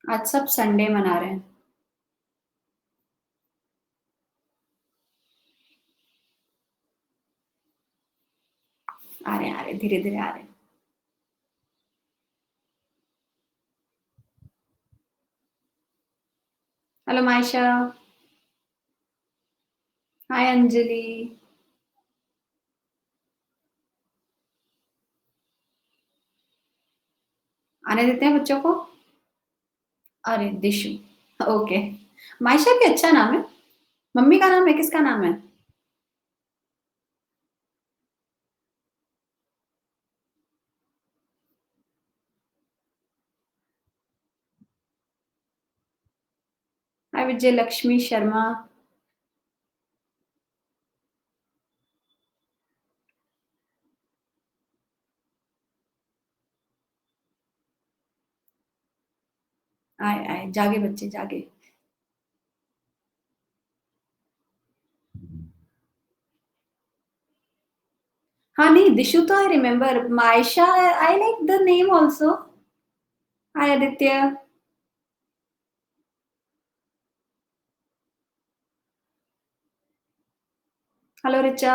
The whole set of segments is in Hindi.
आज सब संडे मना रहे हैं। आ रहे धीरे धीरे आ रहे हैं। हेलो मायशा। हाय अंजलि। आने देते हैं बच्चों को। अरे दिशु। ओके। मायशा भी अच्छा नाम है। मम्मी का नाम है, किसका नाम है? हाय विजय लक्ष्मी शर्मा। आए आए जागे बच्चे जागे। हाँ नहीं, दिशु तो I remember, Maysha I like the name also. Hi Aditya. Hello Richa.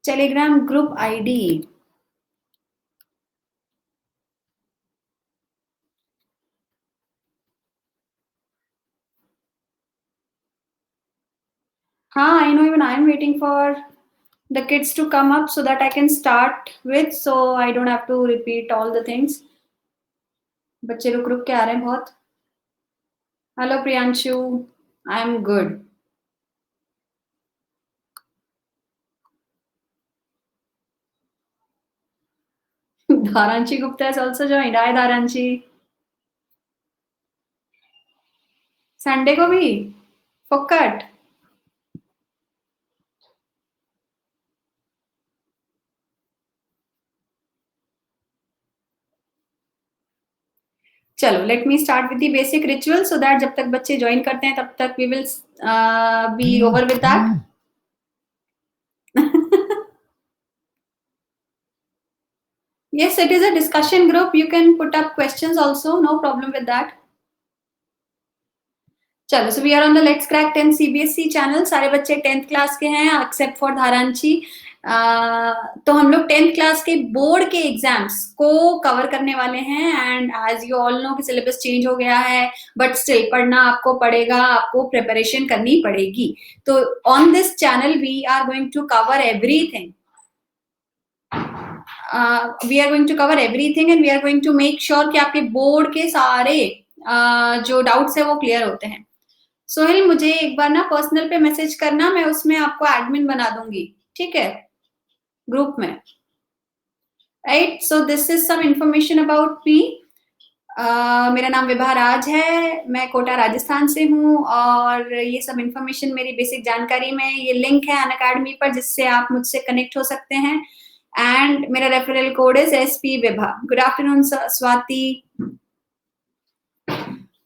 Telegram group ID. हाँ I know, even I am waiting for the kids to come up so that I can start with, so I don't have to repeat all the things. बच्चे रुक रुक के आ रहे हैं बहुत। Hello Priyanshu. I am good. Dharanshi Gupta has also joined. Hi Dharanshi. Sunday को भी फोकट। चलो let me start with the basic ritual so that जब तक बच्चे ज्वाइन करते हैं तब तक we will be over with that. Yes, it is a discussion group. You can put up questions also. No problem with that. चलो, so we are on the let's crack 10 CBSE channel. सारे बच्चे 10th क्लास के हैं एक्सेप्ट फॉर धारांशी। तो हम लोग 10th क्लास के बोर्ड के एग्जाम्स को कवर करने वाले हैं। And as you all know कि सिलेबस चेंज हो गया है, बट स्टिल पढ़ना आपको पड़ेगा, आपको प्रिपरेशन करनी पड़ेगी। तो on this channel we are going to cover everything. We are going to cover everything and we are going to make sure कि आपके बोर्ड के सारे जो डाउट्स है वो क्लियर होते हैं। सोहेल मुझे एक बार ना पर्सनल पे मैसेज करना, मैं उसमें आपको एडमिन बना दूंगी, ठीक है, ग्रुप में। Right, so this is some information about me. मेरा नाम विभा राज है, मैं कोटा राजस्थान से हूँ। और ये सब इंफॉर्मेशन मेरी बेसिक जानकारी में, ये लिंक है अनअकैडमी पर जिससे आप मुझसे कनेक्ट हो सकते हैं। एंड मेरा referral code is SP Vibha. Good afternoon Swati.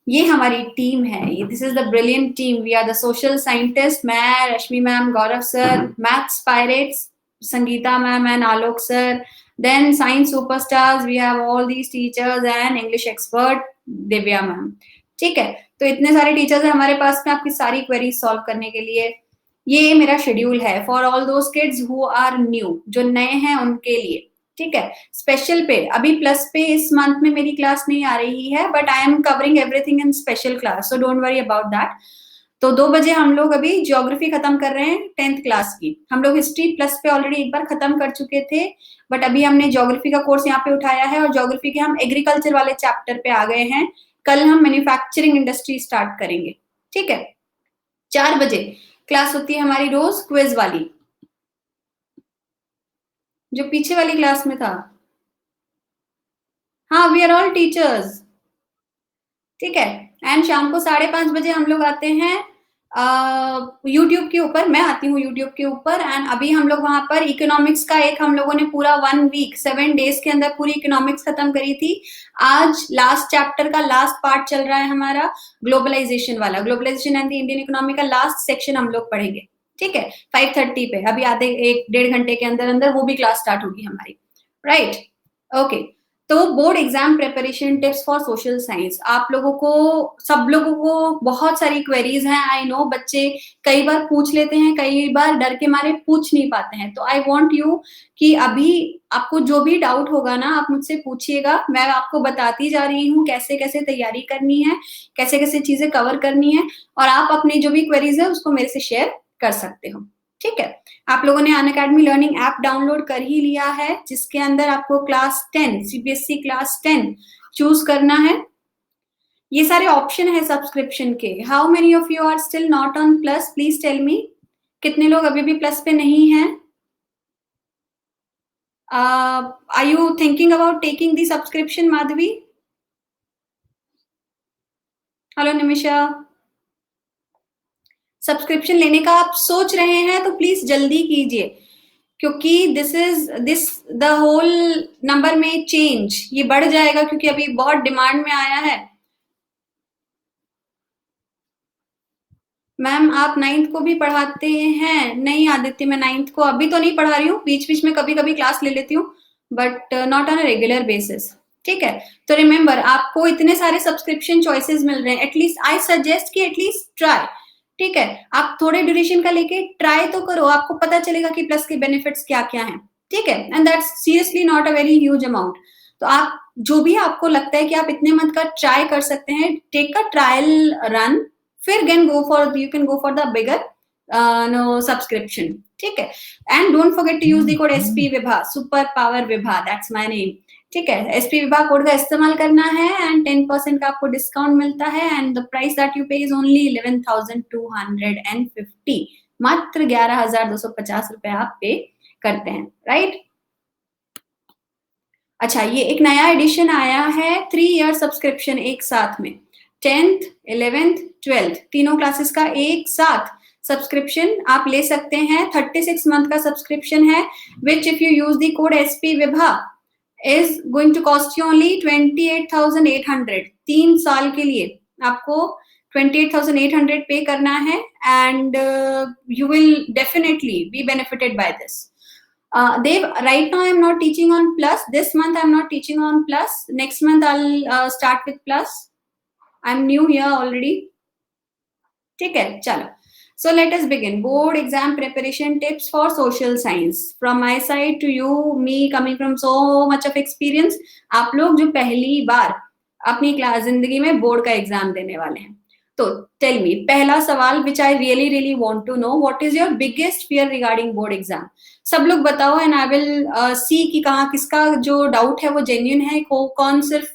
ये हमारी टीम है, ये this is the brilliant team. We are the social scientist, मैं, Rashmi ma'am, Gaurav sir, maths pirates, Sangeeta ma'am and Alok sir. Then science superstars, we have all these teachers and English expert Divya ma'am. ठीक है, तो इतने सारे टीचर्स हैं हमारे पास में आपकी सारी क्वेरीज सॉल्व करने के लिए। ये मेरा शेड्यूल है for all those kids who are new, जो नए हैं उनके लिए। ठीक है, स्पेशल पे अभी प्लस पे इस मंथ में मेरी क्लास नहीं आ रही है, but I am covering everything in special class, so don't worry about that. तो 2 बजे हम लोग अभी ज्योग्राफी खत्म कर रहे हैं 10th क्लास की। हम लोग हिस्ट्री प्लस पे ऑलरेडी एक बार खत्म कर चुके थे, बट अभी हमने ज्योग्राफी का कोर्स यहाँ पे उठाया है और ज्योग्राफी के हम एग्रीकल्चर वाले चैप्टर पे आ गए हैं। कल हम मैन्युफैक्चरिंग इंडस्ट्री स्टार्ट करेंगे। ठीक है, 4 बजे क्लास होती है हमारी रोज क्विज वाली, जो पीछे वाली क्लास में था। हाँ, वी आर ऑल टीचर्स। ठीक है, एंड शाम को 5:30 बजे हम लोग आते हैं यूट्यूब के ऊपर। मैं आती हूँ यूट्यूब के ऊपर, एंड अभी हम लोग वहां पर इकोनॉमिक्स का एक हम लोगों ने पूरा 1 वीक 7 डेज के अंदर पूरी इकोनॉमिक्स खत्म करी थी। आज लास्ट चैप्टर का लास्ट पार्ट चल रहा है हमारा, ग्लोबलाइजेशन वाला। Globalisation and the Indian economy का लास्ट सेक्शन हम लोग पढ़ेंगे। ठीक है, 5:30 पे, अभी आधे 1-1.5 घंटे के अंदर अंदर वो भी क्लास स्टार्ट होगी हमारी। राइट, ओके, तो board exam preparation tips for social science. आप लोगों को, सब लोगों को बहुत सारी क्वेरीज हैं, आई नो। बच्चे कई बार पूछ लेते हैं, कई बार डर के मारे पूछ नहीं पाते हैं। तो आई वांट यू कि अभी आपको जो भी डाउट होगा ना, आप मुझसे पूछिएगा। मैं आपको बताती जा रही हूँ कैसे कैसे तैयारी करनी है, कैसे कैसे चीजें कवर करनी है, और आप अपनी जो भी क्वेरीज है उसको मेरे से शेयर कर सकते हो। ठीक है, आप लोगों ने अनअकैडमी लर्निंग ऐप डाउनलोड कर ही लिया है, जिसके अंदर आपको क्लास 10 सीबीएसई क्लास 10 चूज करना है। ये सारे ऑप्शन है सब्सक्रिप्शन के। How many of you are still not on plus, please tell me. कितने लोग अभी भी प्लस पे नहीं हैं? Are you thinking about taking the subscription, Madhavi? Hello Nimisha. Subscription लेने का आप सोच रहे हैं तो प्लीज जल्दी कीजिए, क्योंकि दिस द होल नंबर में चेंज, ये बढ़ जाएगा क्योंकि अभी बहुत डिमांड में आया है। मैम आप 9th को भी पढ़ाते हैं? नहीं आदित्य, मैं 9th को अभी तो नहीं पढ़ा रही हूँ, बीच बीच में कभी कभी क्लास ले लेती हूँ, but not on a regular basis. ठीक है, तो रिमेम्बर, आपको इतने सारे सब्सक्रिप्शन चॉइसेस मिल रहे हैं, एटलीस्ट आई सजेस्ट कि एटलीस्ट ट्राई। ठीक है, आप थोड़े ड्यूरेशन का लेके ट्राई तो करो, आपको पता चलेगा कि प्लस के बेनिफिट्स क्या क्या हैं। ठीक है, and that's seriously not a very huge amount. तो आप जो भी आपको लगता है कि आप इतने मंथ का ट्राई कर सकते हैं, टेक अ ट्रायल रन, फिर you can go for the bigger no subscription. ठीक है, and don't forget to use the code SP Vibha, super power Vibha, that's my name. ठीक है, एसपी विभा कोड का इस्तेमाल करना है एंड 10% का आपको डिस्काउंट मिलता है, and the price that you पे इज ओनली 11,250, मात्र 11,250 रुपए आप पे करते हैं, राइट? अच्छा, ये एक नया एडिशन आया है, 3 ईयर सब्सक्रिप्शन एक साथ में, 10th 11th 12th तीनों क्लासेस का एक साथ सब्सक्रिप्शन आप ले सकते हैं। 36 मंथ का सब्सक्रिप्शन है, which if you use the code SP Vibha is going to cost you only 28,800। 3 साल के लिए आपको 28,800 पे करना है, and you will definitely be benefited by this. Dev, right now I'm not teaching on plus. This month I'm not teaching on plus. Next month I'll start with plus. I'm new here already. ठीक है, चलो. So let us begin. Board exam preparation tips for social science. From my side to you, me coming from so much of experience. आप लोग जो पहली बार अपनी क्लास जिंदगी में बोर्ड का एग्जाम देने वाले हैं, तो टेल मी, पहला सवाल which I really really want to know, what is your biggest fear regarding board exam? सब लोग बताओ, एंड आई विल सी कि कहाँ किसका जो डाउट है वो जेन्युइन है, कौन सिर्फ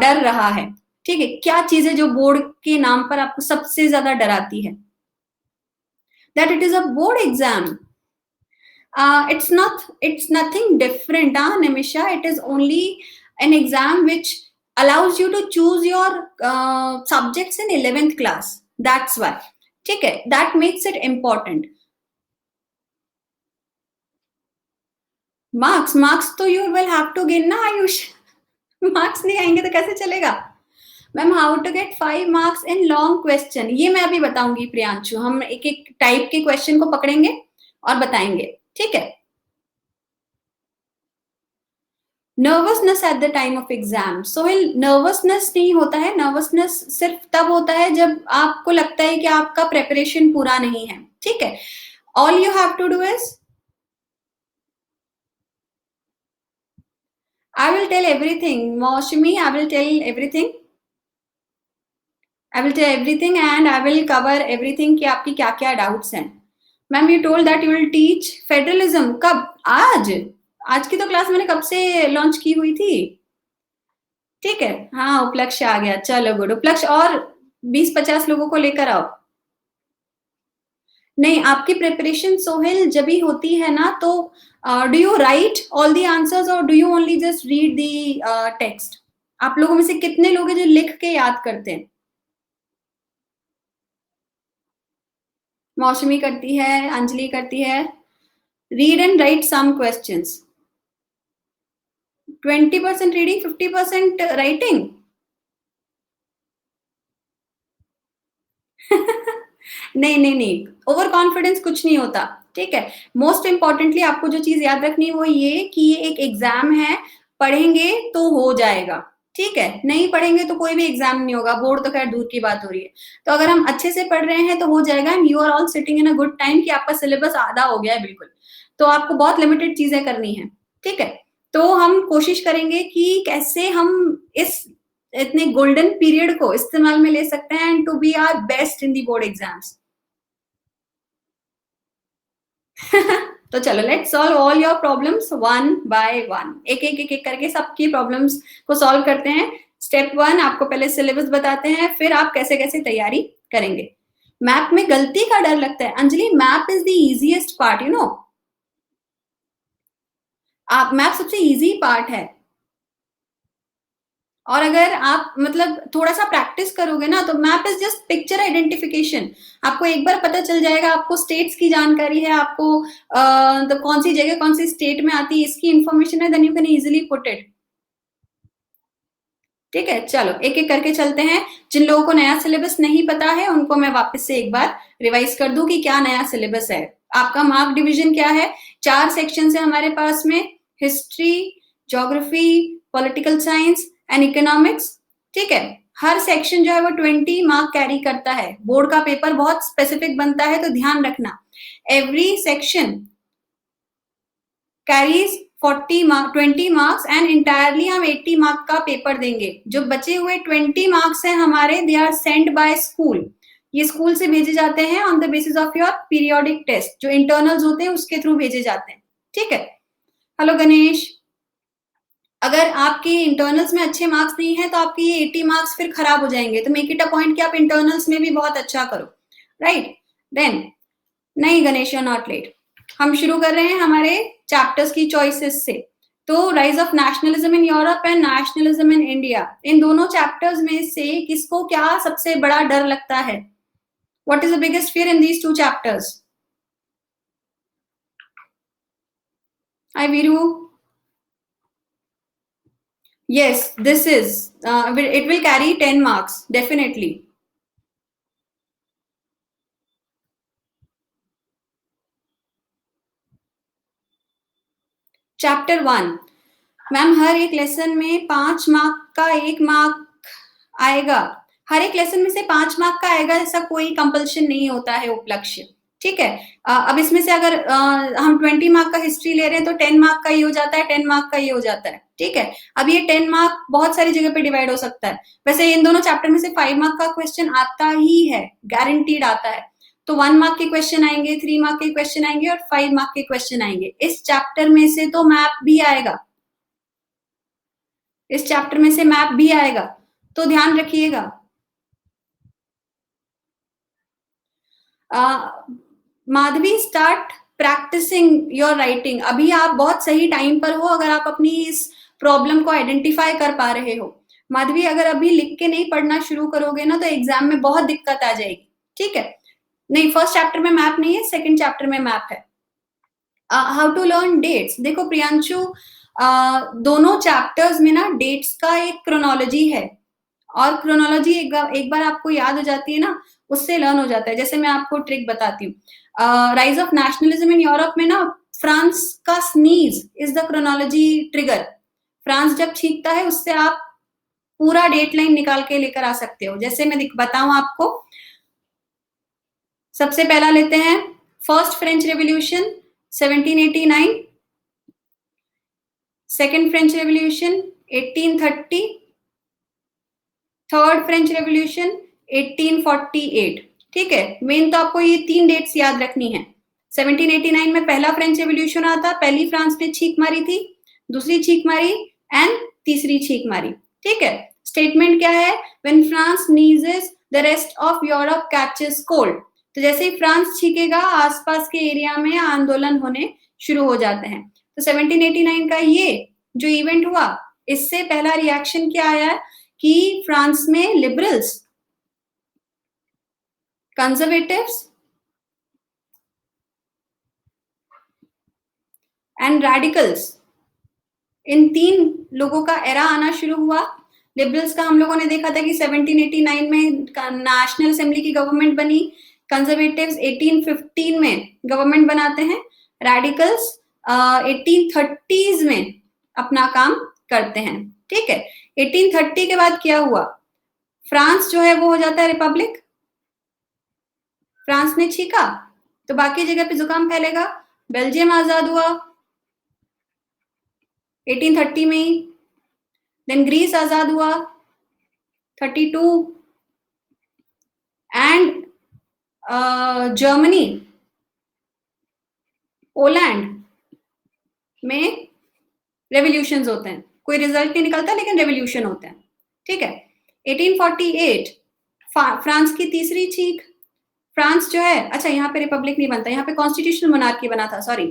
डर रहा है। ठीक है, क्या चीजें जो बोर्ड के नाम पर आपको सबसे ज्यादा डराती है? That it is a board exam. It's nothing different, Nimisha. It is only an exam which allows you to choose your subjects in 11th class. That's why. ठीक है, that makes it important. Marks तो you will have to gain ना आयुष। मार्क्स नहीं आएंगे तो कैसे चलेगा? Ma'am, how to get 5 marks in long question, ये मैं अभी बताऊंगी प्रियांशु। हम एक एक टाइप के क्वेश्चन को पकड़ेंगे और बताएंगे। ठीक है, nervousness at the time of exam. Sohail, nervousness नहीं होता है, नर्वसनेस सिर्फ तब होता है जब आपको लगता है कि आपका प्रेपरेशन पूरा नहीं है। ठीक है, all you have to do is, I will tell everything Mausami, I will tell everything, I will tell everything and I will cover everything कि आपकी क्या क्या डाउट्स हैं। Ma'am, you told that you will teach federalism, कब? आज? आज की तो क्लास मैंने कब से लॉन्च की हुई थी। ठीक है, हाँ उपलक्ष्य आ गया, चलो गुड। उपलक्ष्य और 20-50 लोगों को लेकर आओ। नहीं, आपकी प्रिपरेशन सोहेल जब भी होती है ना, तो do you write all the answers और do you only just read the text? आप लोगों में से कितने लोग हैं जो लिख के याद करते हैं? मौसमी करती है, अंजलि करती है। Read and write some questions. 20% reading, 50% writing. नहीं नहीं नहीं, ओवर कॉन्फिडेंस कुछ नहीं होता। ठीक है, मोस्ट इंपॉर्टेंटली आपको जो चीज याद रखनी है वो ये कि ये एक एग्जाम है, पढ़ेंगे तो हो जाएगा, ठीक है, नहीं पढ़ेंगे तो कोई भी एग्जाम नहीं होगा, बोर्ड तो खैर दूर की बात हो रही है। तो अगर हम अच्छे से पढ़ रहे हैं तो हो जाएगा, and you are all sitting in a good time कि आपका सिलेबस आधा हो गया है बिल्कुल, तो आपको बहुत लिमिटेड चीजें करनी है, ठीक है। तो हम कोशिश करेंगे कि कैसे हम इस इतने गोल्डन पीरियड को इस्तेमाल में ले सकते हैं, and to be our best in the board exams. तो चलो let's solve all your problems one by one, एक एक एक एक करके सबकी प्रॉब्लम्स को सॉल्व करते हैं। स्टेप वन, आपको पहले सिलेबस बताते हैं, फिर आप कैसे कैसे तैयारी करेंगे। मैप में गलती का डर लगता है Anjali, map is the easiest part, you know, आप मैप सबसे इजी पार्ट है, और अगर आप मतलब थोड़ा सा प्रैक्टिस करोगे ना तो map is just picture identification, आपको एक बार पता चल जाएगा, आपको स्टेट्स की जानकारी है, आपको तो कौन सी जगह कौन सी स्टेट में आती है इसकी इंफॉर्मेशन है, then you can easily put it, ठीक है। चलो एक एक करके चलते हैं। जिन लोगों को नया सिलेबस नहीं पता है उनको मैं वापस से एक बार रिवाइज कर दूं कि क्या नया सिलेबस है। आपका मार्क डिवीजन क्या है, 4 सेक्शन है हमारे पास में, history, geography, political science and economics, ठीक है। हर सेक्शन जो है वो 20 मार्क कैरी करता है, बोर्ड का पेपर बहुत स्पेसिफिक बनता है, तो ध्यान रखना every section carries 40 mark 20 marks and entirely हम 80 मार्क का पेपर देंगे। जो बचे हुए 20 मार्क्स हैं हमारे, they are send by school, ये स्कूल से भेजे जाते हैं on the basis of your periodic test, जो इंटरनल्स होते हैं उसके थ्रू भेजे जाते हैं, ठीक है। हेलो गणेश, अगर आपके इंटरनल्स में अच्छे मार्क्स नहीं है तो आपके ये 80 मार्क्स फिर खराब हो जाएंगे, तो मेक इट अ पॉइंट कि आप इंटरनल्स में भी बहुत अच्छा करो, राइट। देन नहीं Ganesh, you are not late, हम शुरू कर रहे हैं हमारे चैप्टर्स की चॉइसेस से। तो rise of nationalism in Europe and nationalism in India, इन दोनों चैप्टर्स में से किसको क्या सबसे बड़ा डर लगता है, what is the biggest fear in these 2 chapters? Hi Veeru, yes, this is it will carry 10 marks definitely. Chapter 1, ma'am हर एक लेसन में 5 मार्क का 1 मार्क आएगा, हर एक लेसन में से 5 मार्क का आएगा, ऐसा कोई कंपल्शन नहीं होता है उपलक्ष्य, ठीक है। अब इसमें से अगर हम 20 मार्क का हिस्ट्री ले रहे हैं तो 10 मार्क का ही हो जाता है, 10 मार्क का ही हो जाता है, ठीक है। अब ये 10 मार्क बहुत सारी जगह पे डिवाइड हो सकता है, वैसे इन दोनों चैप्टर में से 5 मार्क का क्वेश्चन आता ही है, गारंटीड आता है। तो 1 मार्क के क्वेश्चन आएंगे, 3 मार्क के क्वेश्चन आएंगे और 5 मार्क के क्वेश्चन आएंगे। इस चैप्टर में से तो मैप भी आएगा, इस चैप्टर में से मैप भी आएगा, तो ध्यान रखिएगा। Madhavi, start practicing your writing, अभी आप बहुत सही टाइम पर हो अगर आप अपनी इस प्रॉब्लम को आइडेंटिफाई कर पा रहे हो। माधवी, अगर अभी लिख के नहीं पढ़ना शुरू करोगे ना तो एग्जाम में बहुत दिक्कत आ जाएगी, ठीक है। नहीं, फर्स्ट चैप्टर में मैप नहीं है, सेकंड चैप्टर में मैप है। हाउ टू लर्न डेट्स, देखो प्रियांशु, दोनों चैप्टर्स में ना डेट्स का एक क्रोनोलॉजी है, और क्रोनोलॉजी एक बार आपको याद हो जाती है ना, उससे लर्न हो जाता है। जैसे मैं आपको ट्रिक बताती हूँ, rise of nationalism in Europe में ना फ्रांस का sneeze is the chronology trigger, France जब छींकता है उससे आप पूरा डेट लाइन निकाल के लेकर आ सकते हो। जैसे मैं बताऊं आपको, सबसे पहला लेते हैं first French revolution 1789, second French revolution 1830, third French revolution 1848, ठीक है। मेन तो आपको ये 3 डेट्स याद रखनी है। 1789 में पहला फ्रेंच रेवोल्यूशन आता, पहली फ्रांस ने छींक मारी थी, दूसरी छींक मारी एंड तीसरी छींक मारी, ठीक है। स्टेटमेंट क्या है, when France नीजेस the rest of Europe catches cold, तो जैसे ही फ्रांस छींकेगा आसपास के एरिया में आंदोलन होने शुरू हो जाते हैं। तो 1789 का ये जो इवेंट हुआ, इससे पहला रिएक्शन क्या आया कि फ्रांस में लिबरल्स, कंजर्वेटिव्स एंड रेडिकल्स, इन 3 लोगों का एरा आना शुरू हुआ। लिबरल्स का हम लोगों ने देखा था कि 1789 में नेशनल असेंबली की गवर्नमेंट बनी, कंजर्वेटिव्स 1815 में गवर्नमेंट बनाते हैं, रेडिकल्स 1830s में अपना काम करते हैं, ठीक है। 1830 के बाद क्या हुआ, फ्रांस जो है वो हो जाता है रिपब्लिक, फ्रांस ने छींका तो बाकी जगह पे जुकाम फैलेगा, बेल्जियम आजाद हुआ 1830 में ही, देन ग्रीस आजाद हुआ 32, एंड जर्मनी, पोलैंड में रेवोल्यूशंस होते हैं, कोई रिजल्ट नहीं निकलता लेकिन रेवोल्यूशन होते हैं, ठीक है। 1848 फ्रांस की तीसरी छींक, फ्रांस जो है, अच्छा यहाँ पे रिपब्लिक नहीं बनता, यहाँ पे कॉन्स्टिट्यूशनल मोनार्की बना था, sorry,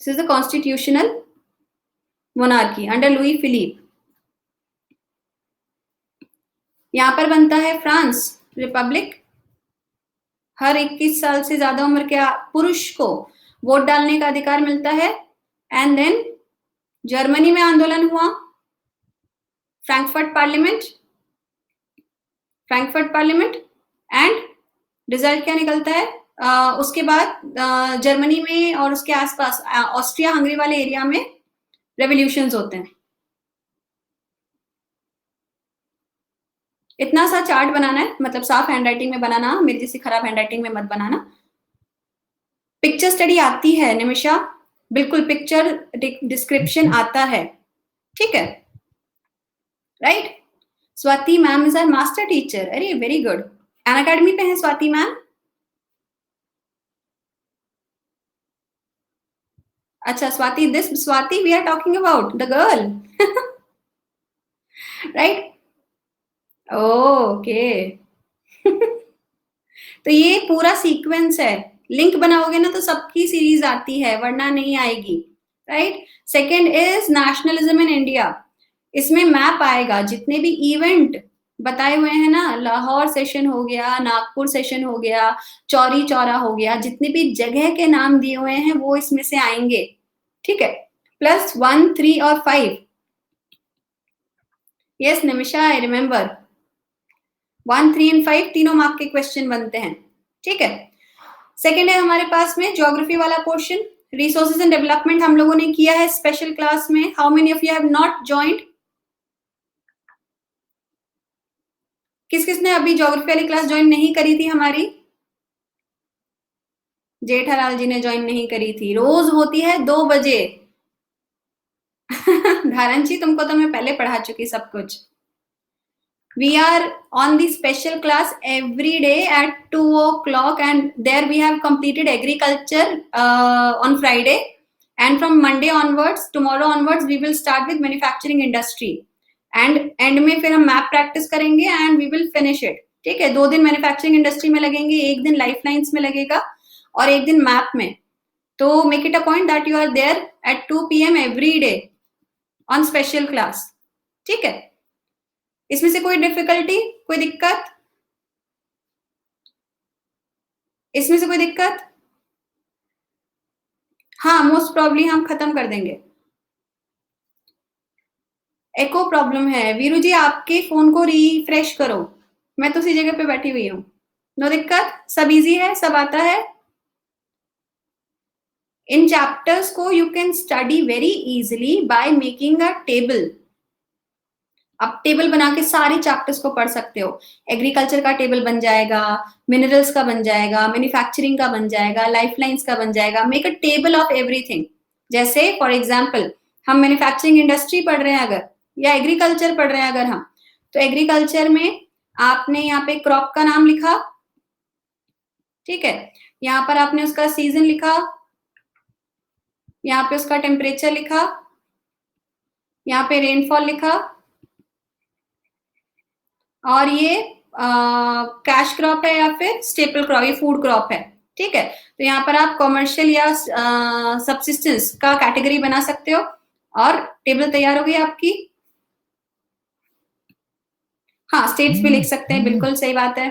this is the constitutional monarchy under Louis Philippe. यहां पर बनता है फ्रांस रिपब्लिक, हर 21 साल से ज्यादा उम्र के पुरुष को वोट डालने का अधिकार मिलता है। एंड देन जर्मनी में आंदोलन हुआ, फ्रैंकफर्ट पार्लियामेंट, एंड रिजल्ट क्या निकलता है, उसके बाद जर्मनी में और उसके आसपास ऑस्ट्रिया हंगरी वाले एरिया में रेवोल्यूशंस होते हैं। इतना सा चार्ट बनाना है, मतलब साफ हैंडराइटिंग में बनाना, मेरी जैसी खराब हैंडराइटिंग में मत बनाना। पिक्चर स्टडी आती है निमिषा, बिल्कुल पिक्चर डिस्क्रिप्शन आता है, ठीक है, right. Swati ma'am is our master teacher, अरे वेरी गुड, अन अकेडमी पे है स्वाति मैम। अच्छा Swati, this Swati we are talking about the girl, right, okay. तो ये पूरा सीक्वेंस है, लिंक बनाओगे ना तो सबकी सीरीज आती है वरना नहीं आएगी, right. Second is nationalism in India, इसमें मैप आएगा, जितने भी इवेंट बताए हुए हैं ना, लाहौर सेशन हो गया, नागपुर सेशन हो गया, चौरी चौरा हो गया, जितने भी जगह के नाम दिए हुए हैं वो इसमें से आएंगे, ठीक है। प्लस 1, 3 और 5, yes Nimisha I remember, 1, 3 and 5 तीनों मार्क के क्वेश्चन बनते हैं, ठीक है। सेकेंड है हमारे पास में ज्योग्राफी वाला पोर्शन, रिसोर्सेज एंड डेवलपमेंट हम लोगों ने किया है स्पेशल क्लास में। How many of you have not joint, किस किसने अभी ज्योग्राफी वाली क्लास ज्वाइन नहीं करी थी हमारी? जेठालाल जी ने ज्वाइन नहीं करी थी, रोज होती है 2 बजे। धारण जी तुमको तो मैं पहले पढ़ा चुकी सब कुछ। We are on the special class every day at 2 o'clock, and there we have completed agriculture on Friday, and from Monday onwards, tomorrow onwards, we will start with manufacturing industry, and end में फिर हम मैप प्रैक्टिस करेंगे and we will finish it, ठीक है। 2 दिन मैन्युफैक्चरिंग इंडस्ट्री में लगेंगे, 1 दिन लाइफ लाइन्स में लगेगा और 1 दिन मैप में। तो make it a point that you are there at 2 PM every day on special class, ठीक है। इसमें से कोई डिफिकल्टी, कोई दिक्कत, इसमें से कोई दिक्कत? हाँ मोस्ट प्रॉब्ली हम खत्म कर देंगे। एको प्रॉब्लम है, वीरू जी आपके फोन को रिफ्रेश करो, मैं तो उसी जगह पे बैठी हुई हूँ। नो दिक्कत, सब इजी है, सब आता है। इन चैप्टर्स को you can study very easily by making a table. आप टेबल बना के सारे चैप्टर्स को पढ़ सकते हो। एग्रीकल्चर का टेबल बन जाएगा, मिनरल्स का बन जाएगा, मैन्युफैक्चरिंग का बन जाएगा, लाइफलाइंस का बन जाएगा। Make a table of everything. जैसे फॉर एग्जांपल हम मैन्युफैक्चरिंग इंडस्ट्री पढ़ रहे हैं अगर, या एग्रीकल्चर पढ़ रहे हैं अगर हम, तो एग्रीकल्चर में आपने यहाँ पे क्रॉप का नाम लिखा, ठीक है, यहाँ पर आपने उसका सीजन लिखा, यहाँ पे उसका टेम्परेचर लिखा, यहाँ पे रेनफॉल लिखा, और ये कैश क्रॉप है या फिर स्टेपल क्रॉप, ये फूड क्रॉप है, ठीक है। तो यहाँ पर आप कॉमर्शियल या सबसिस्टेंस का कैटेगरी बना सकते हो और टेबल तैयार हो गई आपकी। हाँ स्टेट्स भी लिख सकते हैं, बिल्कुल सही बात है,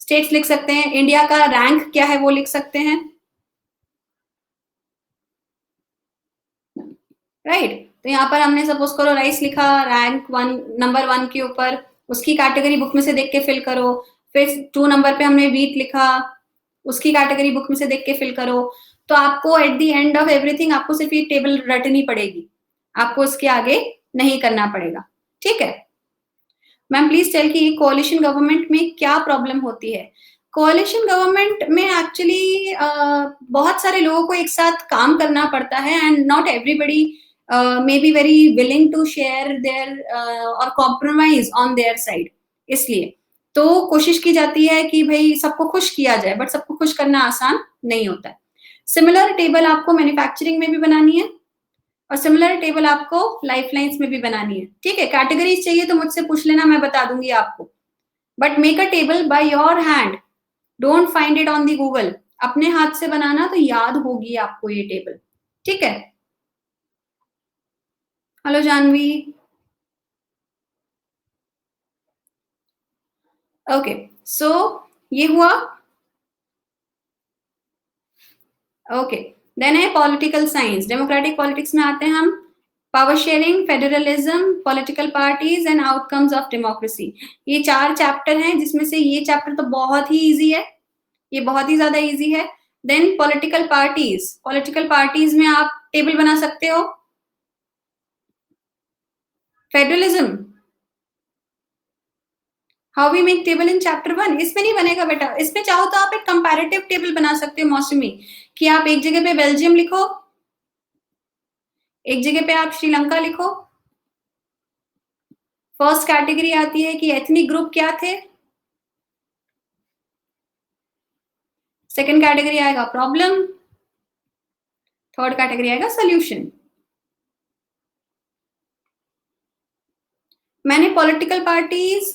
स्टेट्स लिख सकते हैं, इंडिया का रैंक क्या है वो लिख सकते हैं, राइट। तो यहाँ पर हमने सपोज करो राइस लिखा, रैंक 1 नंबर 1 के ऊपर, उसकी कैटेगरी बुक में से देख के फिल करो। फिर 2 नंबर पे हमने व्हीट लिखा, उसकी कैटेगरी बुक में से देख के फिल करो। तो आपको at the end of everything आपको सिर्फ ये टेबल रटनी पड़ेगी। आपको उसके आगे नहीं करना पड़ेगा, ठीक है। मैम प्लीज टेल कि कोalition गवर्नमेंट में क्या प्रॉब्लम होती है। कोalition गवर्नमेंट में एक्चुअली बहुत सारे लोगों को एक साथ काम करना पड़ता है and not everybody may be very willing to share their और कॉम्प्रोमाइज ऑन देयर साइड, इसलिए तो कोशिश की जाती है कि भाई सबको खुश किया जाए, बट सबको खुश करना आसान नहीं होता है। सिमिलर टेबल आपको मैन्युफैक्चरिंग में भी बनानी है और सिमिलर टेबल आपको लाइफलाइंस में भी बनानी है, ठीक है। कैटेगरीज चाहिए तो मुझसे पूछ लेना, मैं बता दूंगी आपको, but make a table by your hand, don't find it on the Google. अपने हाथ से बनाना तो याद होगी आपको ये टेबल, ठीक है। हेलो जानवी, ओके सो ये हुआ, ओके। देन है पॉलिटिकल साइंस, डेमोक्रेटिक पॉलिटिक्स में आते हैं हम। Power sharing, federalism, political parties and outcomes of democracy, ये 4 चैप्टर हैं, जिसमें से ये चैप्टर तो बहुत ही इजी है, ये बहुत ही ज्यादा इजी है। Then political parties, political parties में आप टेबल बना सकते हो। Federalism, how we make table in chapter 1, इसमें नहीं बनेगा बेटा, इसमें चाहो तो आप एक कंपैरेटिव टेबल बना सकते हो मौसमी, कि आप एक जगह पे बेल्जियम लिखो, एक जगह पे आप श्रीलंका लिखो। फर्स्ट कैटेगरी आती है कि एथनिक ग्रुप क्या थे, सेकंड कैटेगरी आएगा प्रॉब्लम, थर्ड कैटेगरी आएगा सोल्यूशन। मैंने पॉलिटिकल पार्टीज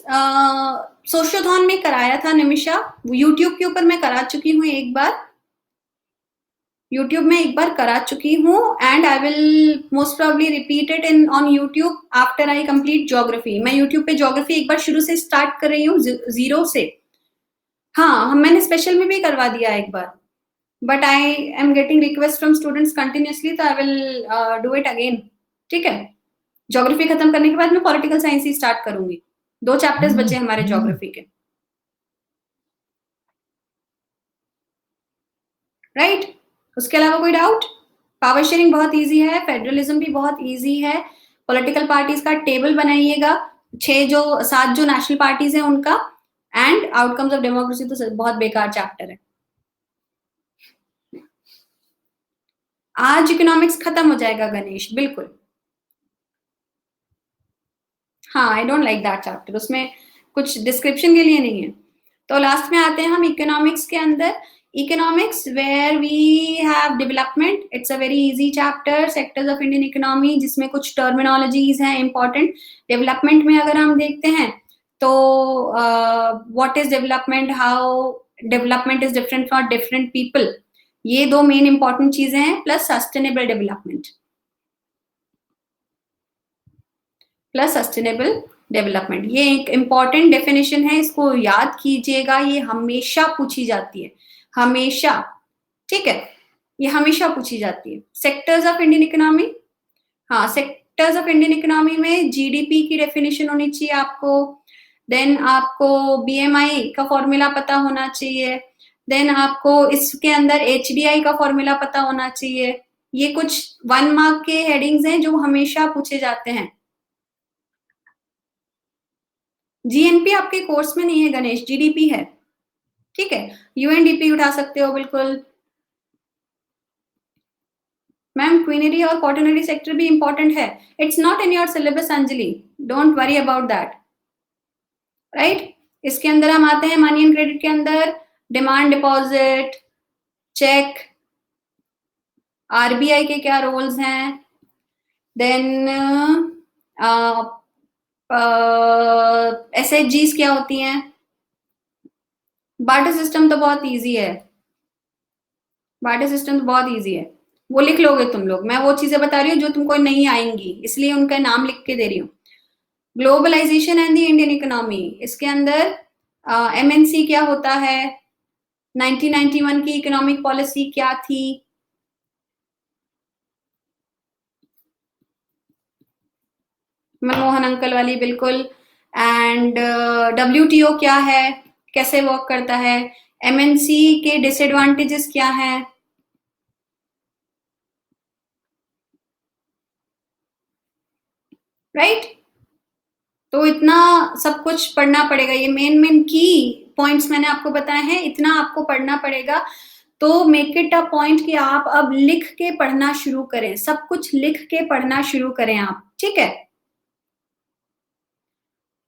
सोशोथॉन में कराया था निमिषा, यूट्यूब के ऊपर मैं करा चुकी हूँ एक बार, यूट्यूब में एक बार करा चुकी हूँ and I will most probably repeat it in on YouTube after I complete geography. मैं यूट्यूब पे ज्योग्राफी एक बार शुरू से स्टार्ट कर रही हूँ, जीरो से। हाँ, मैंने स्पेशल में भी करवा दिया एक बार, but I am getting request from students continuously, तो I will do it again, ठीक है। ज्योग्राफी खत्म करने के बाद मैं पॉलिटिकल साइंस ही स्टार्ट करूंगी, 2 चैप्टर्स बचे हमारे ज्योग्राफी के, राइट। उसके अलावा कोई डाउट? पावर शेयरिंग बहुत इजी है, फेडरलिज्म भी बहुत इजी है। पॉलिटिकल पार्टीज का टेबल बनाइएगा, 7 जो नेशनल पार्टीज हैं उनका, एंड आउटकम्स ऑफ डेमोक्रेसी तो बहुत बेकार चैप्टर है। आज इकोनॉमिक्स खत्म हो जाएगा गणेश, बिल्कुल। हाँ, आई डोंट लाइक दैट चैप्टर, उसमें कुछ डिस्क्रिप्शन के लिए नहीं है। तो लास्ट में आते हैं हम इकोनॉमिक्स के अंदर। Economics where we have development, it's a very easy chapter, sectors of Indian economy, जिसमें कुछ टर्मिनोलॉजीज हैं इंपॉर्टेंट। डेवलपमेंट में अगर हम देखते हैं तो what is development, how development is different for different people, ये 2 मेन इंपॉर्टेंट चीजें हैं, plus sustainable development, plus sustainable development, ये एक इंपॉर्टेंट डेफिनेशन है, इसको याद कीजिएगा, ये हमेशा पूछी जाती है, हमेशा, ठीक है, ये हमेशा पूछी जाती है। सेक्टर्स ऑफ इंडियन इकोनॉमी, हाँ, सेक्टर्स ऑफ इंडियन इकोनॉमी में जीडीपी की डेफिनेशन होनी चाहिए आपको, देन आपको बीएमआई का फॉर्मूला पता होना चाहिए, देन आपको इसके अंदर एचडीआई का फॉर्मूला पता होना चाहिए। ये कुछ 1 मार्क के हेडिंग्स हैं जो हमेशा पूछे जाते हैं। जीएनपी आपके कोर्स में नहीं है गणेश, जीडीपी है, ठीक है। यूएनडीपी उठा सकते हो बिल्कुल। मैम क्वीनरी और क्वाटरनरी सेक्टर भी इंपॉर्टेंट है, it's not in your syllabus Anjali, don't worry about that, right. इसके अंदर हम आते हैं मनी एंड क्रेडिट के अंदर, डिमांड डिपॉजिट, चेक, आरबीआई के क्या रोल्स हैं, देन एसएचजीज क्या होती हैं। बार्टर सिस्टम तो बहुत इजी है, बार्टर सिस्टम तो बहुत इजी है, वो लिख लोगे तुम लोग, मैं वो चीजें बता रही हूँ जो तुमको नहीं आएंगी, इसलिए उनका नाम लिख के दे रही हूँ। Globalisation and the Indian economy, इसके अंदर एमएनसी क्या होता है, 1991 की इकोनॉमिक पॉलिसी क्या थी, मनमोहन अंकल वाली बिल्कुल, एंड डब्ल्यूटीओ क्या है, कैसे वर्क करता है, एमएनसी के डिसएडवांटेजेस क्या हैं, राइट? तो इतना सब कुछ पढ़ना पड़ेगा, ये मेन मेन की पॉइंट्स मैंने आपको बताए हैं, इतना आपको पढ़ना पड़ेगा। तो मेक इट अ पॉइंट कि आप अब लिख के पढ़ना शुरू करें, सब कुछ लिख के पढ़ना शुरू करें आप, ठीक है?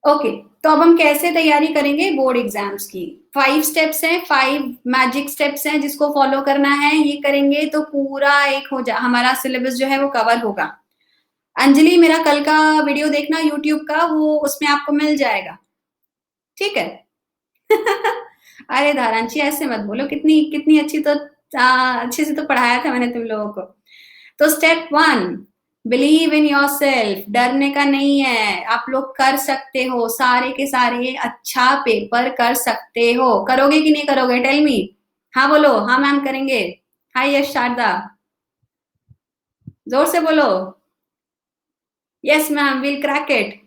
ओके, तो अब हम कैसे तैयारी करेंगे बोर्ड एग्जाम्स की? 5 स्टेप्स हैं, 5 मैजिक स्टेप्स हैं जिसको फॉलो करना है, ये करेंगे तो पूरा एक हो जा हमारा सिलेबस जो है वो कवर होगा। अंजलि, मेरा कल का वीडियो देखना यूट्यूब का, वो उसमें आपको मिल जाएगा, ठीक है? अरे धारांशी, ऐसे मत बोलो, कितनी कितनी अच्छी तो अच्छे से तो पढ़ाया था मैंने तुम लोगों को। तो स्टेप 1, बिलीव इन योरसेल्फ, डरने का नहीं है, आप लोग कर सकते हो, सारे के सारे अच्छा पेपर कर सकते हो। करोगे कि नहीं करोगे? Tell me. हाँ बोलो, हाँ मैम करेंगे। हाय यश शारदा, जोर से बोलो। Yes ma'am, will crack it.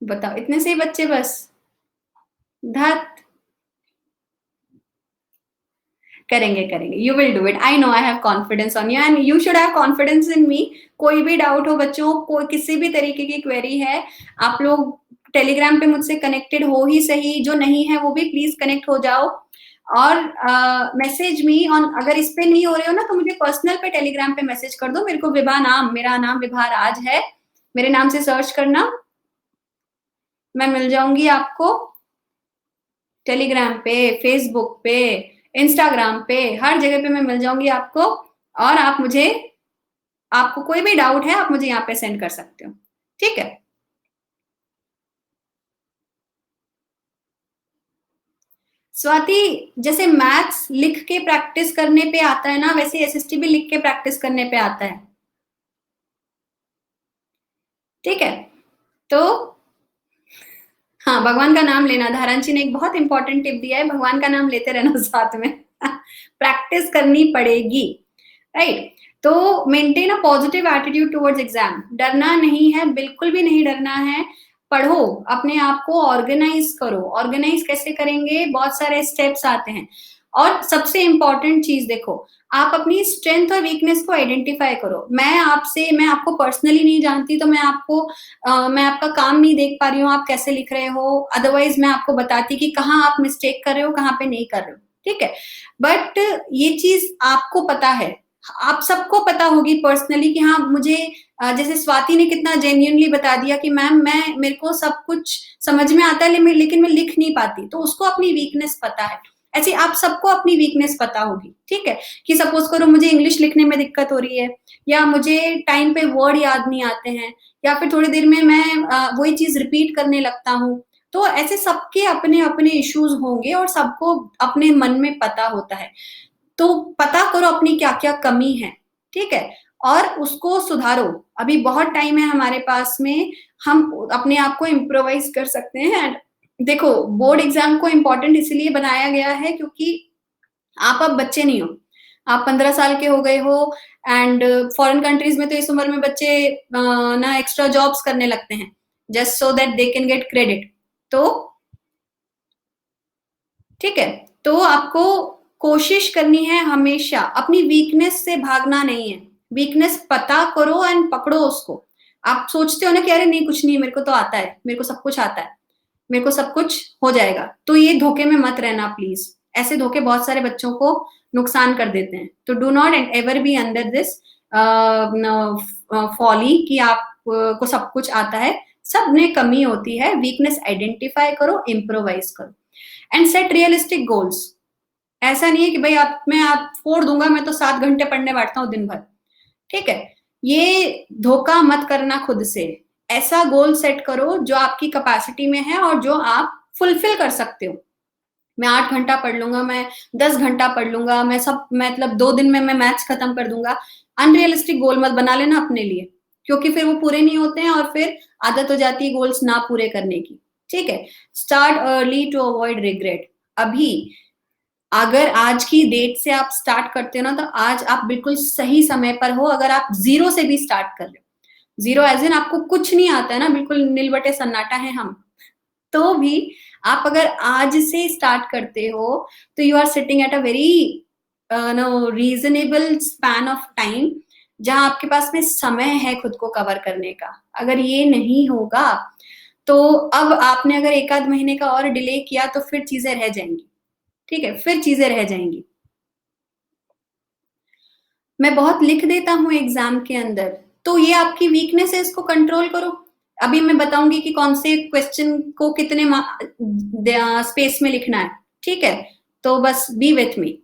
बताओ, इतने से ही बच्चे बस? धत, करेंगे करेंगे, you will do it, I know, I have confidence on you and you should have confidence in me. कोई भी डाउट हो बच्चों को, किसी भी तरीके की क्वेरी है, आप लोग टेलीग्राम पे मुझसे कनेक्टेड हो ही सही, जो नहीं है वो भी प्लीज कनेक्ट हो जाओ। और मैसेज मी ऑन, अगर इस पे नहीं हो रहे हो ना तो मुझे पर्सनल पे टेलीग्राम पे मैसेज कर दो। मेरे को विभा नाम, मेरा नाम विभा राज है, मेरे नाम से सर्च करना, मैं मिल जाऊंगी आपको। टेलीग्राम पे, फेसबुक पे, इंस्टाग्राम पे, हर जगह पे मैं मिल जाऊंगी आपको। और आप मुझे, आपको कोई भी डाउट है आप मुझे यहाँ पे सेंड कर सकते हो, ठीक है? स्वाति, जैसे मैथ्स लिख के प्रैक्टिस करने पे आता है ना, वैसे एसएसटी भी लिख के प्रैक्टिस करने पे आता है, ठीक है? तो हाँ, भगवान का नाम लेना, धारांशी ने एक बहुत इंपॉर्टेंट टिप दिया है, भगवान का नाम लेते रहना साथ में। प्रैक्टिस करनी पड़ेगी, राइट? तो maintain a positive attitude towards exam, डरना नहीं है, बिल्कुल भी नहीं डरना है। पढ़ो, अपने आप को ऑर्गेनाइज करो। ऑर्गेनाइज कैसे करेंगे? बहुत सारे स्टेप्स आते हैं। और सबसे इंपॉर्टेंट चीज देखो, आप अपनी स्ट्रेंथ और वीकनेस को आइडेंटिफाई करो। मैं आपको पर्सनली नहीं जानती, तो मैं आपका काम नहीं देख पा रही हूँ, आप कैसे लिख रहे हो, अदरवाइज मैं आपको बताती कि कहाँ आप मिस्टेक कर रहे हो, कहाँ पे नहीं कर रहे हो, ठीक है? बट ये चीज आपको पता है, आप सबको पता होगी पर्सनली कि हाँ मुझे, जैसे स्वाति ने कितना जेन्युइनली बता दिया कि मैम मैं, मेरे को सब कुछ समझ में आता है लेकिन मैं लिख नहीं पाती, तो उसको अपनी वीकनेस पता है। ऐसे आप सबको अपनी वीकनेस पता होगी, ठीक है? कि सपोज करो मुझे इंग्लिश लिखने में दिक्कत हो रही है, या मुझे टाइम पे वर्ड याद नहीं आते हैं, या फिर थोड़ी देर में मैं वही चीज रिपीट करने लगता हूँ। तो ऐसे सबके अपने अपने इश्यूज होंगे और सबको अपने मन में पता होता है। तो पता करो अपनी क्या क्या कमी है, ठीक है? और उसको सुधारो। अभी बहुत टाइम है हमारे पास में, हम अपने आप को इम्प्रोवाइज कर सकते हैं। देखो, बोर्ड एग्जाम को इम्पोर्टेंट इसलिए बनाया गया है क्योंकि आप अब बच्चे नहीं हो, आप 15 साल के हो गए हो। एंड फॉरेन कंट्रीज में तो इस उम्र में बच्चे ना एक्स्ट्रा जॉब्स करने लगते हैं, just so that they can get credit. तो ठीक है, तो आपको कोशिश करनी है हमेशा, अपनी वीकनेस से भागना नहीं है। वीकनेस पता करो एंड पकड़ो उसको। आप सोचते हो ना कि अरे नहीं कुछ नहीं, मेरे को तो आता है, मेरे को सब कुछ आता है, मेरे को सब कुछ हो जाएगा, तो ये धोखे में मत रहना प्लीज। ऐसे धोखे बहुत सारे बच्चों को नुकसान कर देते हैं। तो do not and ever be under this folly कि आप को सब कुछ आता है। सब में कमी होती है, वीकनेस आइडेंटिफाई करो, इम्प्रोवाइज करो एंड सेट रियलिस्टिक गोल्स। ऐसा नहीं है कि भाई आप फोड़ दूंगा, मैं तो 7 घंटे पढ़ने बैठता हूँ दिन भर, ठीक है? ये धोखा मत करना खुद से। ऐसा गोल सेट करो जो आपकी कैपेसिटी में है और जो आप फुलफिल कर सकते हो। मैं 8 घंटा पढ़ लूंगा, मैं 10 घंटा पढ़ लूंगा, मैं सब मतलब 2 दिन में मैं मैथ्स खत्म कर दूंगा। अनरियलिस्टिक गोल मत बना लेना अपने लिए, क्योंकि फिर वो पूरे नहीं होते हैं और फिर आदत हो जाती है गोल्स ना पूरे करने की, ठीक है? Start early to avoid regret. अभी अगर आज की डेट से आप स्टार्ट करते हो ना, तो आज आप बिल्कुल सही समय पर हो। अगर आप जीरो से भी स्टार्ट कर रहे हो, जीरो एज इन आपको कुछ नहीं आता है ना, बिल्कुल नीलबटे सन्नाटा है हम, तो भी आप अगर आज से स्टार्ट करते हो तो you are sitting at a very no reasonable span of time, जहां आपके पास में समय है खुद को कवर करने का। अगर ये नहीं होगा तो अब आपने अगर एक आध महीने का और डिले किया तो फिर चीजें रह जाएंगी, ठीक है, फिर चीजें रह जाएंगी। मैं बहुत लिख देता हूं एग्जाम के अंदर, तो ये आपकी वीकनेस है, इसको कंट्रोल करो। अभी मैं बताऊंगी कि कौन से क्वेश्चन को कितने स्पेस में लिखना है, ठीक है, तो बस बी विथ मी।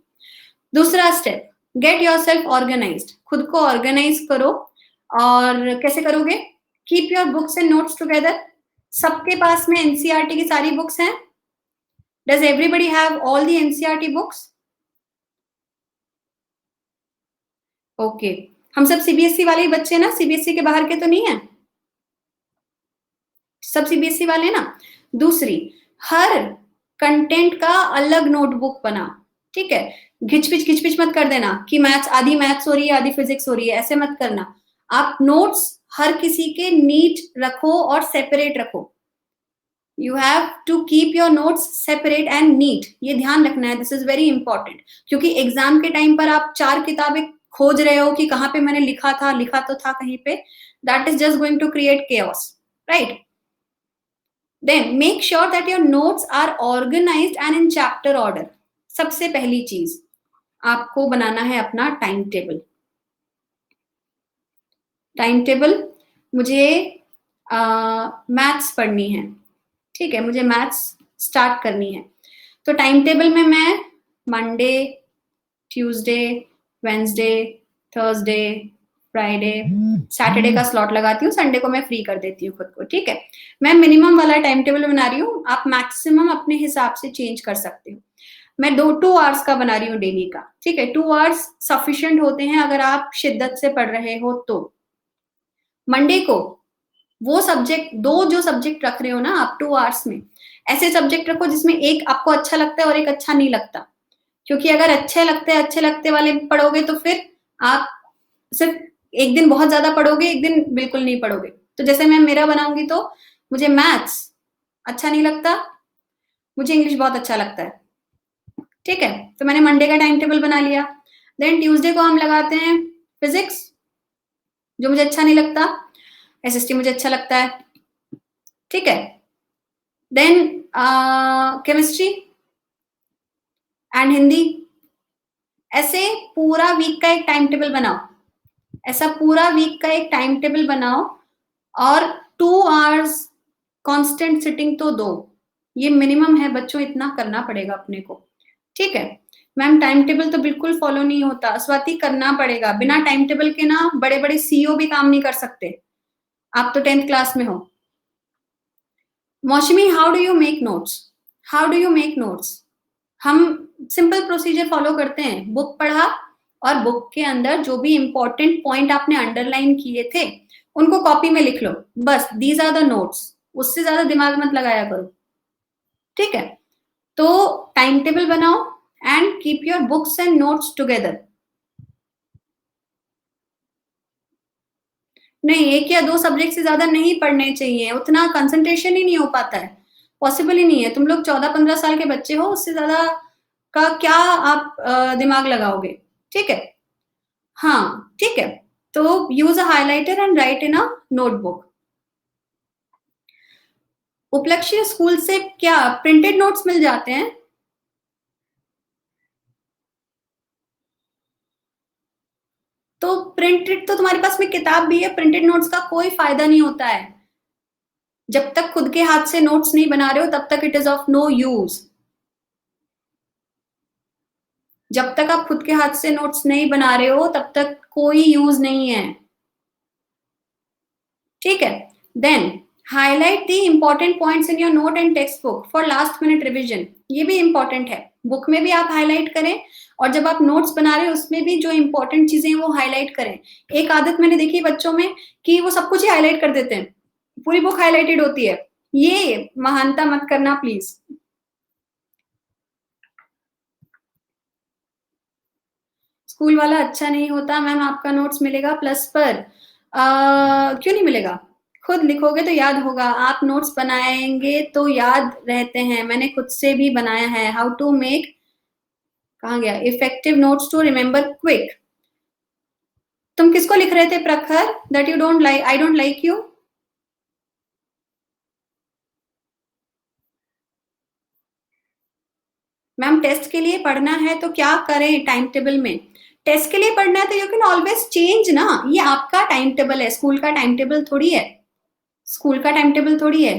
दूसरा step, get yourself organised, खुद को ऑर्गेनाइज करो। और कैसे करोगे? Keep your books and notes together. सबके पास में एनसीईआरटी की सारी बुक्स हैं? Does everybody have all the NCERT books? Okay, हम सब सीबीएसई वाले ही बच्चे ना, सीबीएसई के बाहर के तो नहीं है, सब सीबीएसई वाले ना। दूसरी, हर कंटेंट का अलग नोटबुक बना, ठीक है, घिचपिच मत कर देना कि मैथ्स आधी मैथ्स हो रही है आधी फिजिक्स हो रही है, ऐसे मत करना। आप नोट्स हर किसी के नीट रखो और सेपरेट रखो। You have to keep your notes separate and neat, ये ध्यान रखना है, दिस इज वेरी इंपॉर्टेंट। क्योंकि एग्जाम के टाइम पर आप 4 किताबें खोज रहे हो कि कहां पे मैंने लिखा तो था कहीं पे, that is just going to create chaos, right? Then make sure that your notes are organised and in chapter order. सबसे पहली चीज, आपको बनाना है अपना टाइम टेबल। टाइम टेबल, मुझे मैथ्स पढ़नी है, ठीक है, मुझे मैथ्स स्टार्ट करनी है, तो टाइम टेबल में मैं Monday, Tuesday, Wednesday, Thursday, Friday, Saturday का स्लॉट लगाती हूँ, संडे को मैं फ्री कर देती हूँ खुद को, ठीक है। मैं मिनिमम वाला टाइम टेबल बना रही हूँ, आप मैक्सिमम अपने हिसाब से चेंज कर सकते हो। मैं 2 आवर्स का बना रही हूँ डेली का, ठीक है, 2 आवर्स सफिशिएंट होते हैं अगर आप शिद्दत से पढ़ रहे हो तो। मंडे को वो सब्जेक्ट, जो सब्जेक्ट रख रहे हो ना आप 2 आवर्स में, ऐसे सब्जेक्ट रखो जिसमें एक आपको अच्छा लगता है और एक अच्छा नहीं लगता। क्योंकि अगर अच्छे लगते वाले पढ़ोगे तो फिर आप सिर्फ एक दिन बहुत ज्यादा पढ़ोगे, एक दिन बिल्कुल नहीं पढ़ोगे। तो जैसे मैं मेरा बनाऊंगी तो मुझे मैथ्स अच्छा नहीं लगता, मुझे इंग्लिश बहुत अच्छा लगता है, ठीक है, तो मैंने मंडे का टाइम टेबल बना लिया। देन ट्यूसडे को हम लगाते हैं फिजिक्स, जो मुझे अच्छा नहीं लगता, एसएसटी मुझे अच्छा लगता है, ठीक है। Then chemistry and Hindi. ऐसे पूरा वीक का एक टाइम टेबल बनाओ, ऐसा पूरा वीक का एक टाइम टेबल बनाओ, और 2 आवर्स कांस्टेंट सिटिंग तो दो, ये मिनिमम है बच्चों, इतना करना पड़ेगा अपने को, ठीक है। मैम टाइम टेबल तो बिल्कुल फॉलो नहीं होता, स्वाति करना पड़ेगा, बिना टाइम टेबल के ना बड़े बड़े सीईओ भी काम नहीं कर सकते। आप तो 10th क्लास में हो। मौसमी, how do you make notes? How do you make notes? हम सिंपल प्रोसीजर फॉलो करते हैं, बुक पढ़ा और बुक के अंदर जो भी इंपॉर्टेंट पॉइंट आपने अंडरलाइन किए थे उनको कॉपी में लिख लो, बस, दीज आर द नोट्स, उससे ज्यादा दिमाग मत लगाया करो, ठीक है। तो टाइम टेबल बनाओ and keep your books and notes together. नहीं, 1 या 2 सब्जेक्ट से ज्यादा नहीं पढ़ने चाहिए, उतना कंसंट्रेशन ही नहीं हो पाता है, पॉसिबल ही नहीं है। तुम लोग 14-15 साल के बच्चे हो, उससे ज्यादा का क्या आप दिमाग लगाओगे, ठीक है। हाँ, ठीक है, तो use a highlighter and right in a notebook. उपलक्ष्य स्कूल से क्या प्रिंटेड नोट्स मिल जाते हैं? तो प्रिंटेड तो तुम्हारे पास में किताब भी है, प्रिंटेड नोट्स का कोई फायदा नहीं होता है। जब तक खुद के हाथ से नोट्स नहीं बना रहे हो तब तक it is of no use. जब तक आप खुद के हाथ से नोट्स नहीं बना रहे हो तब तक कोई यूज नहीं है, ठीक है। Then highlight the important points in your note and text book for last minute revision. ये भी इंपॉर्टेंट है, बुक में भी आप हाईलाइट करें और जब आप नोट्स बना रहे हो उसमें भी जो इंपॉर्टेंट चीजें हैं वो हाईलाइट करें। एक आदत मैंने देखी बच्चों में कि वो सब कुछ ही हाईलाइट कर देते हैं, पूरी बुक हाईलाइटेड होती है, ये महानता मत करना प्लीज। स्कूल वाला अच्छा नहीं होता मैम, आपका नोट्स मिलेगा प्लस पर। क्यों नहीं मिलेगा? खुद लिखोगे तो याद होगा, आप नोट्स बनाएंगे तो याद रहते हैं, मैंने खुद से भी बनाया है। हाउ टू मेक, कहाँ गया, effective notes to remember quick. तुम किसको लिख रहे थे Prakhar, that you don't like, I don't like you? Ma'am test के लिए पढ़ना है तो क्या करें टाइम टेबल में? टेस्ट के लिए पढ़ना है तो यू कैन ऑलवेज चेंज ना, ये आपका टाइम टेबल है, स्कूल का टाइम टेबल थोड़ी है, स्कूल का टाइम टेबल थोड़ी है,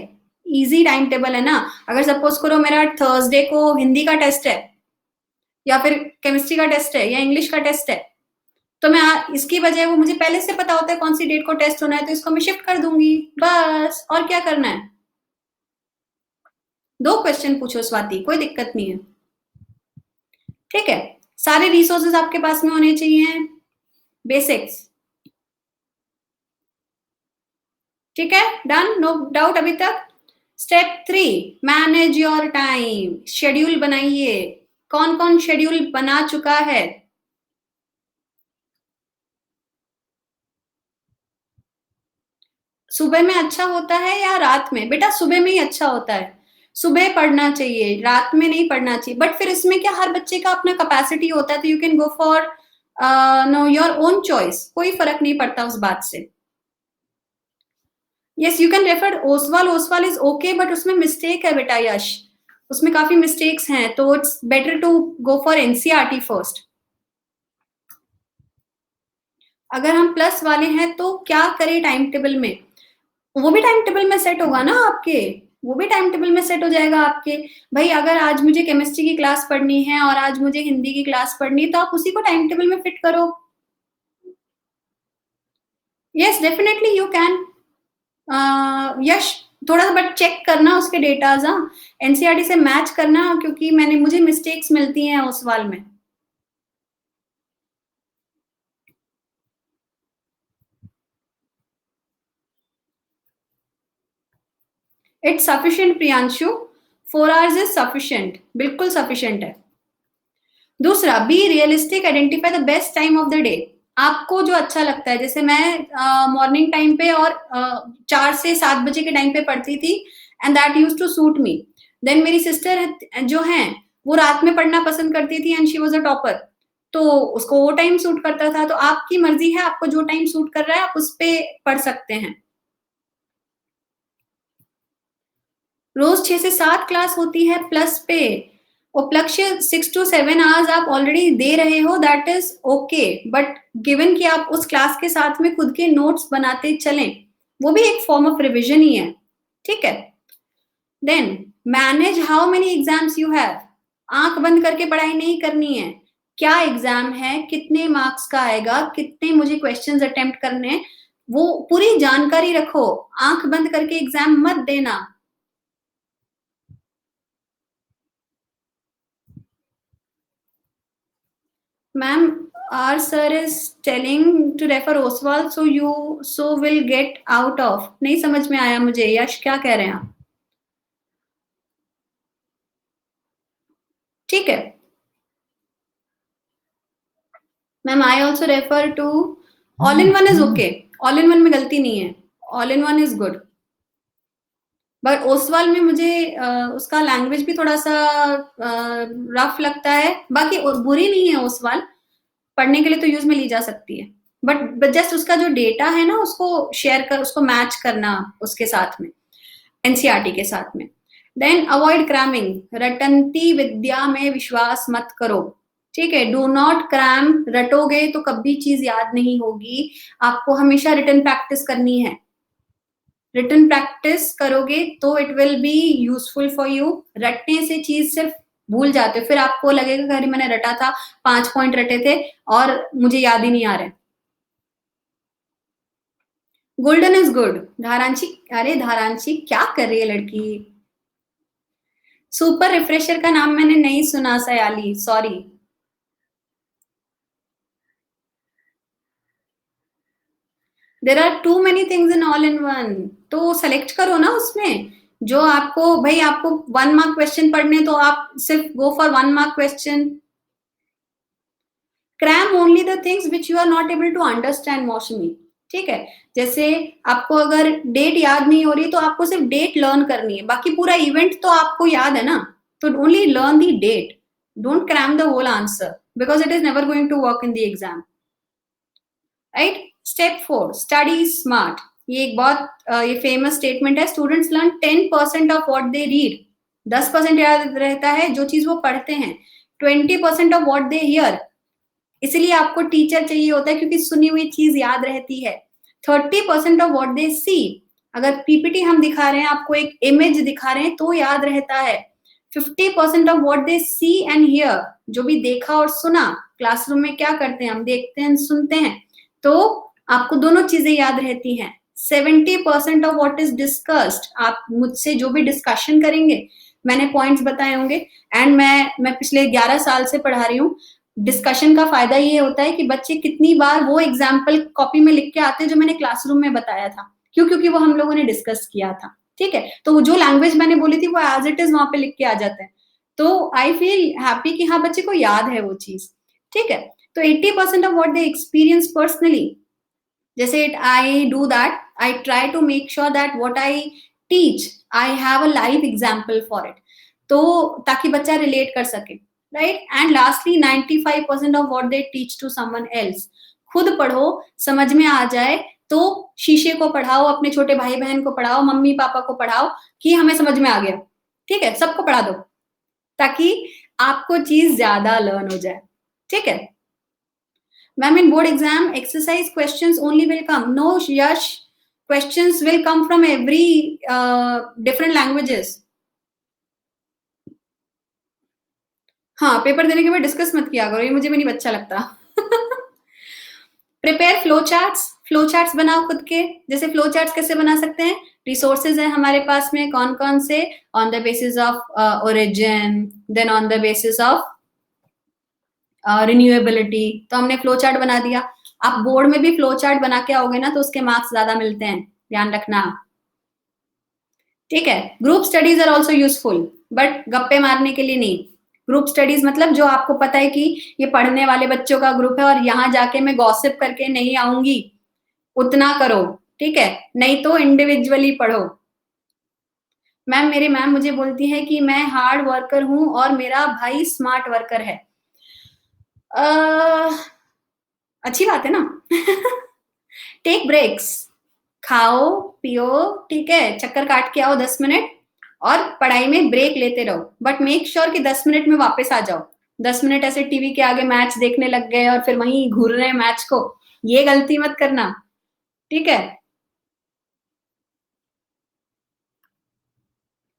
इजी टाइम टेबल है ना। अगर सपोज करो मेरा थर्सडे को हिंदी का टेस्ट है, या फिर केमिस्ट्री का टेस्ट है, या इंग्लिश का टेस्ट है, तो मैं इसकी वजह, वो मुझे पहले से पता होता है कौन सी डेट को टेस्ट होना है, तो इसको मैं शिफ्ट कर दूंगी बस, और क्या करना है। 2 क्वेश्चन पूछो स्वाति, कोई दिक्कत नहीं है, ठीक है। सारे रिसोर्सेज आपके पास में होने चाहिए, बेसिक्स, ठीक है, डन, नो डाउट अभी तक। Step 3, manage your time, schedule बनाइए। कौन कौन शेड्यूल बना चुका है? सुबह में अच्छा होता है या रात में? बेटा सुबह में ही अच्छा होता है, सुबह पढ़ना चाहिए, रात में नहीं पढ़ना चाहिए। बट फिर इसमें क्या, हर बच्चे का अपना कैपेसिटी होता है, तो you can go for no your own choice, कोई फर्क नहीं पड़ता उस बात से। Yes, you can refer Oswal, Oswal is okay, but उसमें मिस्टेक है बेटा यश, उसमें काफी मिस्टेक्स हैं, तो it's better to go for NCERT first. अगर हम प्लस वाले हैं तो क्या करें टाइम टेबल में? वो भी टाइम टेबल में सेट होगा ना आपके, वो भी टाइम टेबल में सेट हो जाएगा आपके। भाई अगर आज मुझे केमिस्ट्री की क्लास पढ़नी है और आज मुझे हिंदी की क्लास पढ़नी है, तो आप उसी को टाइम टेबल में फिट करो। Yes definitely you can. Yash थोड़ा सा बट चेक करना उसके डेटाज, हाँ एनसीईआरटी से मैच करना, क्योंकि मुझे मिस्टेक्स मिलती हैं उस सवाल में। It's sufficient Priyanshu, 4 hours is sufficient, बिल्कुल सफिशिएंट है। दूसरा, be realistic, identify the best time of the day. आपको जो अच्छा लगता है, जैसे मैं मॉर्निंग टाइम पे और 4 से 7 बजे के टाइम पे पढ़ती थी, and that use to suit me. Then मेरी सिस्टर जो है वो रात में पढ़ना पसंद करती थी, and she was a topper, तो उसको वो टाइम सूट करता था। तो आपकी मर्जी है, आपको जो टाइम सूट कर रहा है आप उस पे पढ़ सकते हैं। रोज 6 से 7 क्लास होती है प्लस पे, उपलक्ष्य 6 to 7 hours आप ऑलरेडी दे रहे हो, that is okay, but given कि आप उस क्लास के साथ में खुद के नोट्स बनाते चलें, वो भी एक फॉर्म ऑफ रिविजन ही है, ठीक है। Then manage how many exams you have, आंख बंद करके पढ़ाई नहीं करनी है, क्या एग्जाम है, कितने मार्क्स का आएगा, कितने मुझे क्वेश्चंस अटेम्प्ट करने हैं, वो पूरी जानकारी रखो, आंख बंद करके एग्जाम मत देना। Ma'am, our sir is telling to refer Oswald, so you will get out of, नहीं समझ में आया मुझे, यश क्या कह रहे हैं आप? ठीक है ma'am, I also refer to all in one is okay, all in one में गलती नहीं है, all in one is good, but Oswal में मुझे उसका लैंग्वेज भी थोड़ा सा रफ लगता है, बाकी बुरी नहीं है ओसवाल, पढ़ने के लिए तो यूज में ली जा सकती है, बट जस्ट उसका जो डेटा है ना उसको शेयर कर, उसको मैच करना उसके साथ में, एनसीईआरटी के साथ में। देन अवॉइड क्रैमिंग, रटंती विद्या में विश्वास मत करो, ठीक है, डू नॉट क्रैम, रटोगे तो कभी चीज याद नहीं होगी, आपको हमेशा रिटन प्रैक्टिस करनी है, रिटन प्रैक्टिस करोगे तो it will be useful for you. रटने से चीज सिर्फ भूल जाते हो, फिर आपको लगेगा कि मैंने रटा था, 5 पॉइंट रटे थे और मुझे याद ही नहीं आ रहे। गोल्डन इज गुड, धारांशी, अरे धारांशी क्या कर रही है लड़की? सुपर रिफ्रेशर का नाम मैंने नहीं सुना Sayali, sorry. There are too many things in all in one, तो सेलेक्ट करो ना उसमें जो आपको, भाई आपको 1 mark क्वेश्चन पढ़ने, तो आप सिर्फ go for 1 mark question. cram only the things which you are not able to understand, मौसमी, ठीक है, जैसे आपको अगर डेट याद नहीं हो रही तो आपको सिर्फ डेट लर्न करनी है, बाकी पूरा इवेंट तो आपको याद है ना, तो only learn the date, don't cram the whole answer because it is never going to work in the exam, right. Step 4, study smart. ये एक बहुत ये फेमस स्टेटमेंट है, students learn 10% of what they read, 10% याद रहता है जो चीज वो पढ़ते हैं, 20% ऑफ व्हाट दे हियर, इसलिए आपको टीचर चाहिए होता है क्योंकि सुनी हुई चीज याद रहती है। 30% ऑफ व्हाट दे सी, अगर पीपीटी हम दिखा रहे हैं, आपको एक इमेज दिखा रहे हैं तो याद रहता है। 50% of what they see and hear, जो भी देखा और सुना, क्लासरूम में क्या करते हैं, हम देखते हैं सुनते हैं, तो आपको दोनों चीजें याद रहती हैं। 70% ऑफ व्हाट इज डिस्कस्ड, आप मुझसे जो भी डिस्कशन करेंगे, मैंने पॉइंट्स बताए होंगे, एंड मैं पिछले 11 साल से पढ़ा रही हूँ। डिस्कशन का फायदा ये होता है कि बच्चे कितनी बार वो एग्जाम्पल कॉपी में लिख के आते हैं जो मैंने क्लासरूम में बताया था, क्यों, क्योंकि वो हम लोगों ने डिस्कस किया था, ठीक है। तो वो जो लैंग्वेज मैंने बोली थी वो एज इट इज वहां पे लिख के आ जाता है, तो आई फील हैप्पी कि हाँ बच्चे को याद है वो चीज, ठीक है। तो 80% of what they experience personally, जैसे I do that, I try to make sure that what I teach I have a live example for it, तो ताकि बच्चा रिलेट कर सके, right. And lastly 95% of what they teach to someone else, खुद पढ़ो, समझ में आ जाए तो शीशे को पढ़ाओ, अपने छोटे भाई बहन को पढ़ाओ, मम्मी पापा को पढ़ाओ कि हमें समझ में आ गया, ठीक है, सबको पढ़ा दो ताकि आपको चीज ज्यादा लर्न हो जाए, ठीक है। Ma'am in board exam exercise questions only will come, no Yash, questions will come from every different languages। हाँ, पेपर देने के बाद डिस्कस मत किया करो, ये मुझे भी नहीं अच्छा लगता। Prepare flow charts, flow charts बनाओ खुद के। जैसे फ्लो चार्ट्स कैसे बना सकते हैं, रिसोर्सेज है हमारे पास में कौन कौन से, on the basis of origin, then on the basis of renewability, तो हमने फ्लो चार्ट बना दिया। आप बोर्ड में भी फ्लो चार्ट बना के आओगे ना तो उसके मार्क्स ज्यादा मिलते हैं, ध्यान रखना, ठीक है। Group studies are also useful, but गप्पे मारने के लिए नहीं। ग्रुप स्टडीज मतलब जो आपको पता है कि ये पढ़ने वाले बच्चों का ग्रुप है और यहाँ जाके मैं गॉसिप करके नहीं आऊंगी, उतना करो, ठीक है, नहीं तो इंडिविजुअली पढ़ो। मैम मेरी मैम मुझे बोलती है कि मैं हार्ड वर्कर हूं और मेरा भाई स्मार्ट वर्कर है। अच्छी बात है ना। टेक ब्रेक्स, खाओ पियो, ठीक है, चक्कर काट के आओ 10 मिनट और पढ़ाई में ब्रेक लेते रहो, बट मेक श्योर कि 10 मिनट में वापस आ जाओ। 10 मिनट ऐसे टीवी के आगे मैच देखने लग गए और फिर वहीं घूर रहे हैं मैच को, ये गलती मत करना, ठीक है।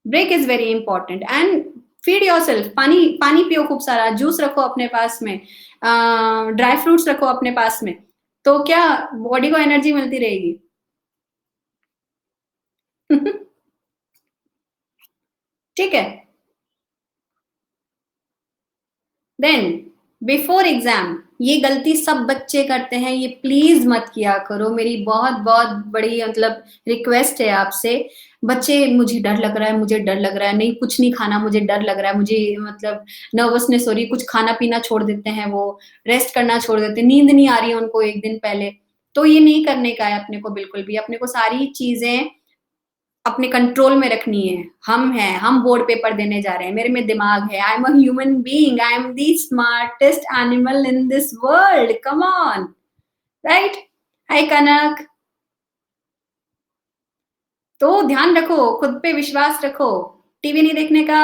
Break is very important and feed yourself, पानी पानी पियो खूब सारा, जूस रखो अपने पास में, ड्राई फ्रूट्स रखो अपने पास में, तो क्या बॉडी को एनर्जी मिलती रहेगी। ठीक है। देन बिफोर एग्जाम, ये गलती सब बच्चे करते हैं, ये प्लीज मत किया करो, मेरी बहुत बहुत बड़ी मतलब रिक्वेस्ट है आपसे। बच्चे मुझे डर लग रहा है, मुझे डर लग रहा है, नहीं कुछ नहीं खाना, मुझे डर लग रहा है, मुझे मतलब नर्वसनेस हो रही है, कुछ खाना पीना छोड़ देते हैं, वो रेस्ट करना छोड़ देते हैं, नींद नहीं आ रही है उनको एक दिन पहले, तो ये नहीं करने का है अपने को, बिल्कुल भी। अपने को सारी चीजें अपने कंट्रोल में रखनी है। हम हैं, हम बोर्ड पेपर देने जा रहे हैं, मेरे में दिमाग है, I am a human being, I am the smartest animal in this world, come on, right. Hi Kanak. तो ध्यान रखो, खुद पे विश्वास रखो, टीवी नहीं देखने का,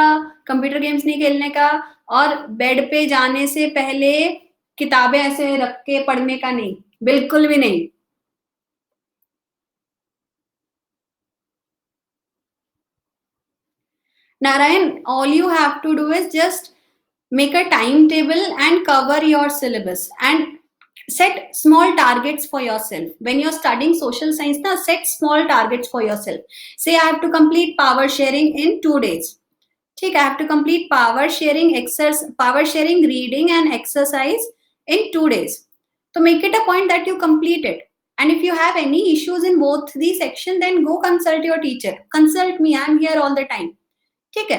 कंप्यूटर गेम्स नहीं खेलने का, और बेड पे जाने से पहले किताबें ऐसे रख के पढ़ने का नहीं, बिल्कुल भी नहीं। Narayan, all you have to do is just make a timetable and cover your syllabus and set small targets for yourself. When you're studying social science, now set small targets for yourself. Say I have to complete power sharing in 2 days. ठीक, I have to complete power sharing reading and exercise in 2 days. So make it a point that you complete it. And if you have any issues in both these sections, then go consult your teacher. Consult me, I'm here all the time. ठीक है,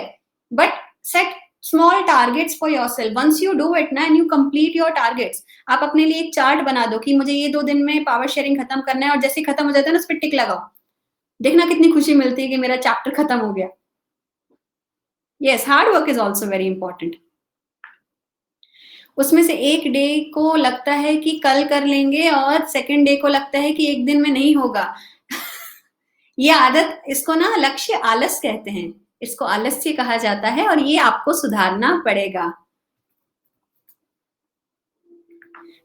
but set small targets for yourself, once you do it ना and you complete your targets, आप अपने लिए एक चार्ट बना दो कि मुझे ये 2 दिन में पावर शेयरिंग खत्म करना है, और जैसे ही खत्म हो जाता है ना, उस पर टिक लगाओ, देखना कितनी खुशी मिलती है कि मेरा चैप्टर खत्म हो गया। Yes, hard work is also very important. उसमें से एक डे को लगता है कि कल कर लेंगे, और सेकंड डे को लगता है कि एक दिन में नहीं होगा। ये आदत, इसको ना लक्ष्य आलस कहते हैं, इसको आलस्य कहा जाता है, और ये आपको सुधारना पड़ेगा।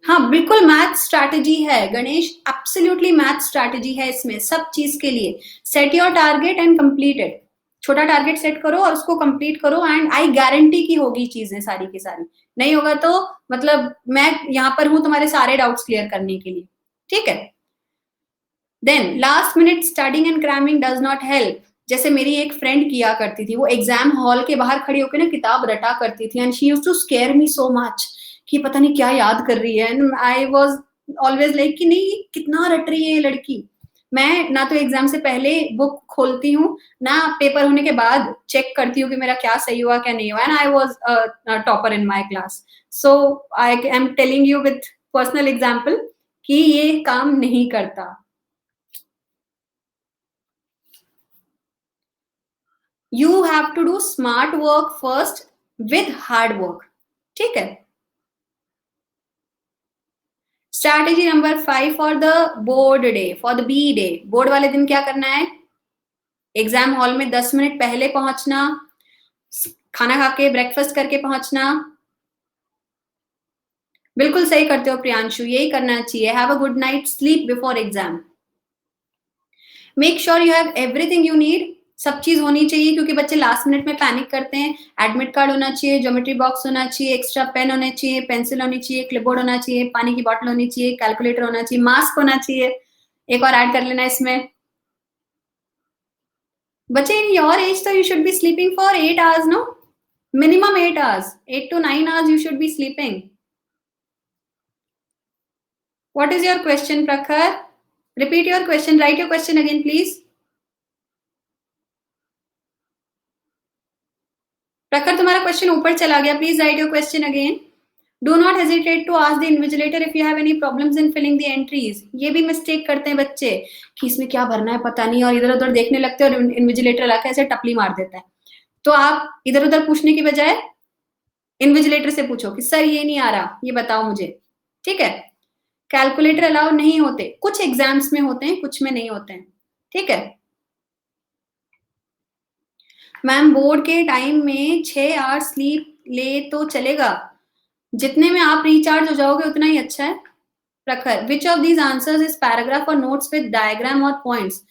हाँ, बिल्कुल मैथ स्ट्रैटेजी है गणेश, एब्सोल्युटली मैथ स्ट्रैटेजी है इसमें सब चीज के लिए। Set your target and complete it. छोटा टारगेट सेट करो और उसको कंप्लीट करो, एंड आई गारंटी की होगी चीजें सारी की सारी। नहीं होगा तो मतलब मैं यहाँ पर हूं तुम्हारे सारे डाउट्स क्लियर करने के लिए, ठीक है। Then last minute studying and cramming does not help. जैसे मेरी एक फ्रेंड किया करती थी, वो एग्जाम हॉल के बाहर खड़ी होकर ना किताब रटा करती थी, and she used to scare me so much कि पता नहीं क्या याद कर रही है, and I was always like कि नहीं कितना रट रही है ये लड़की। मैं ना तो एग्जाम से पहले बुक खोलती हूँ, ना पेपर होने के बाद चेक करती हूँ कि मेरा क्या सही हुआ क्या नहीं हुआ, and I was topper in my class. So I am telling you with personal example कि ये काम नहीं करता। You have to do smart work first with hard work, ठीक है। Strategy number 5 for the board day, for the B day. Board वाले दिन क्या करना है, एग्जाम हॉल में 10 मिनट पहले पहुंचना, खाना खा के ब्रेकफास्ट करके पहुंचना। बिल्कुल सही करते हो प्रियांशु, यही करना चाहिए। Have a good night sleep before exam. Make sure you have everything you need, सब चीज होनी चाहिए, क्योंकि बच्चे लास्ट मिनट में पैनिक करते हैं। एडमिट कार्ड होना चाहिए, ज्योमेट्री बॉक्स होना चाहिए, एक्स्ट्रा पेन होने चाहिए, पेंसिल होनी चाहिए, क्लिपबोर्ड होना चाहिए, पानी की बॉटल होनी चाहिए, कैलकुलेटर होना चाहिए, मास्क होना चाहिए। एक और ऐड कर लेना इसमें। बच्चे इन योर एज तो you should be sleeping for 8 hours, no, minimum 8 hours, 8 to 9 hours you should be sleeping. What is your question, Prakhar? Repeat your question, write your question again please. Prakhar, तुम्हारा क्वेश्चन ऊपर चला गया, please write your question again. Do not hesitate to ask the invigilator if you have any problems in filling the entries. ये भी मिस्टेक करते हैं बच्चे कि इसमें क्या भरना है पता नहीं, और इधर उधर देखने लगते हैं, और इन्विजिलेटर आके ऐसे टपली मार देता है। तो आप इधर उधर पूछने की बजाय इन्विजिलेटर से पूछो कि सर ये नहीं आ रहा, ये बताओ मुझे, ठीक है। कैलकुलेटर अलाउ नहीं होते, कुछ एग्जाम्स में होते हैं, कुछ में नहीं होते हैं, ठीक है। मैम बोर्ड के टाइम में 6 आवर्स स्लीप ले तो चलेगा, जितने में आप रिचार्ज हो जाओगे उतना ही अच्छा है। प्रखर, which of these answers is paragraph और नोट्स विद डायग्राम और पॉइंट्स।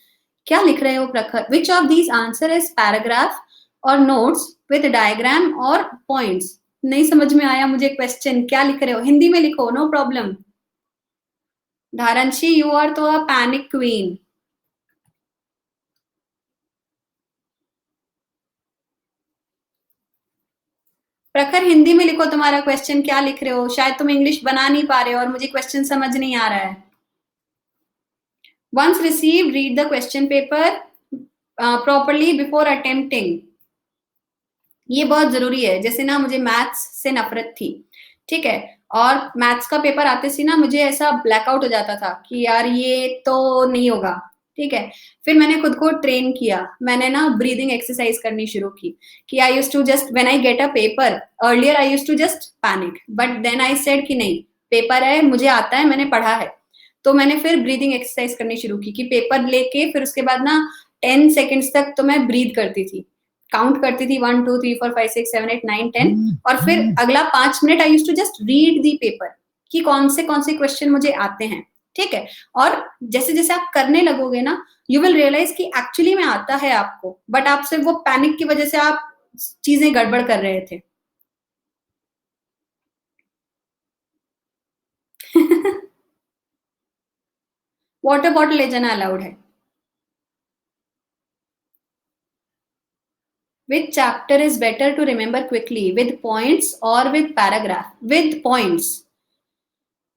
क्या लिख रहे हो प्रखर, which of these answer is paragraph और नोट्स विद डायग्राम और पॉइंट्स। नहीं समझ में आया मुझे क्वेश्चन, क्या लिख रहे हो, हिंदी में लिखो, नो प्रॉब्लम। धारणशी, यू आर तो अ पैनिक क्वीन। प्रखर, हिंदी में लिखो तुम्हारा क्वेश्चन, क्या लिख रहे हो, शायद तुम इंग्लिश बना नहीं पा रहे हो और मुझे क्वेश्चन समझ नहीं आ रहा है। Once receive read the question paper properly before attempting. ये बहुत जरूरी है। जैसे ना मुझे मैथ्स से नफरत थी, ठीक है, और मैथ्स का पेपर आते से ना मुझे ऐसा ब्लैकआउट हो जाता था कि यार ये तो नहीं होगा, ठीक है। फिर मैंने खुद को ट्रेन किया, मैंने ना ब्रीदिंग एक्सरसाइज करनी शुरू की कि I used to just when I get a paper, earlier I used to just panic, but then I said कि नहीं, पेपर है, मुझे आता है, मैंने पढ़ा है। तो मैंने फिर ब्रीदिंग एक्सरसाइज करनी शुरू की कि पेपर लेके फिर उसके बाद ना 10 सेकेंड्स तक तो मैं ब्रीद करती थी, काउंट करती थी 1 2 3 4 5 6 7 8 9 10, और फिर अगला 5 minute I used to just read the paper कि कौन से क्वेश्चन मुझे आते हैं, ठीक है। और जैसे जैसे आप करने लगोगे ना, यू विल रियलाइज कि एक्चुअली में आता है आपको, बट आप सिर्फ वो पैनिक की वजह से आप चीजें गड़बड़ कर रहे थे। वाटर बॉटल ले जाना अलाउड है। Which chapter is better to remember quickly, with points or with paragraph? With points.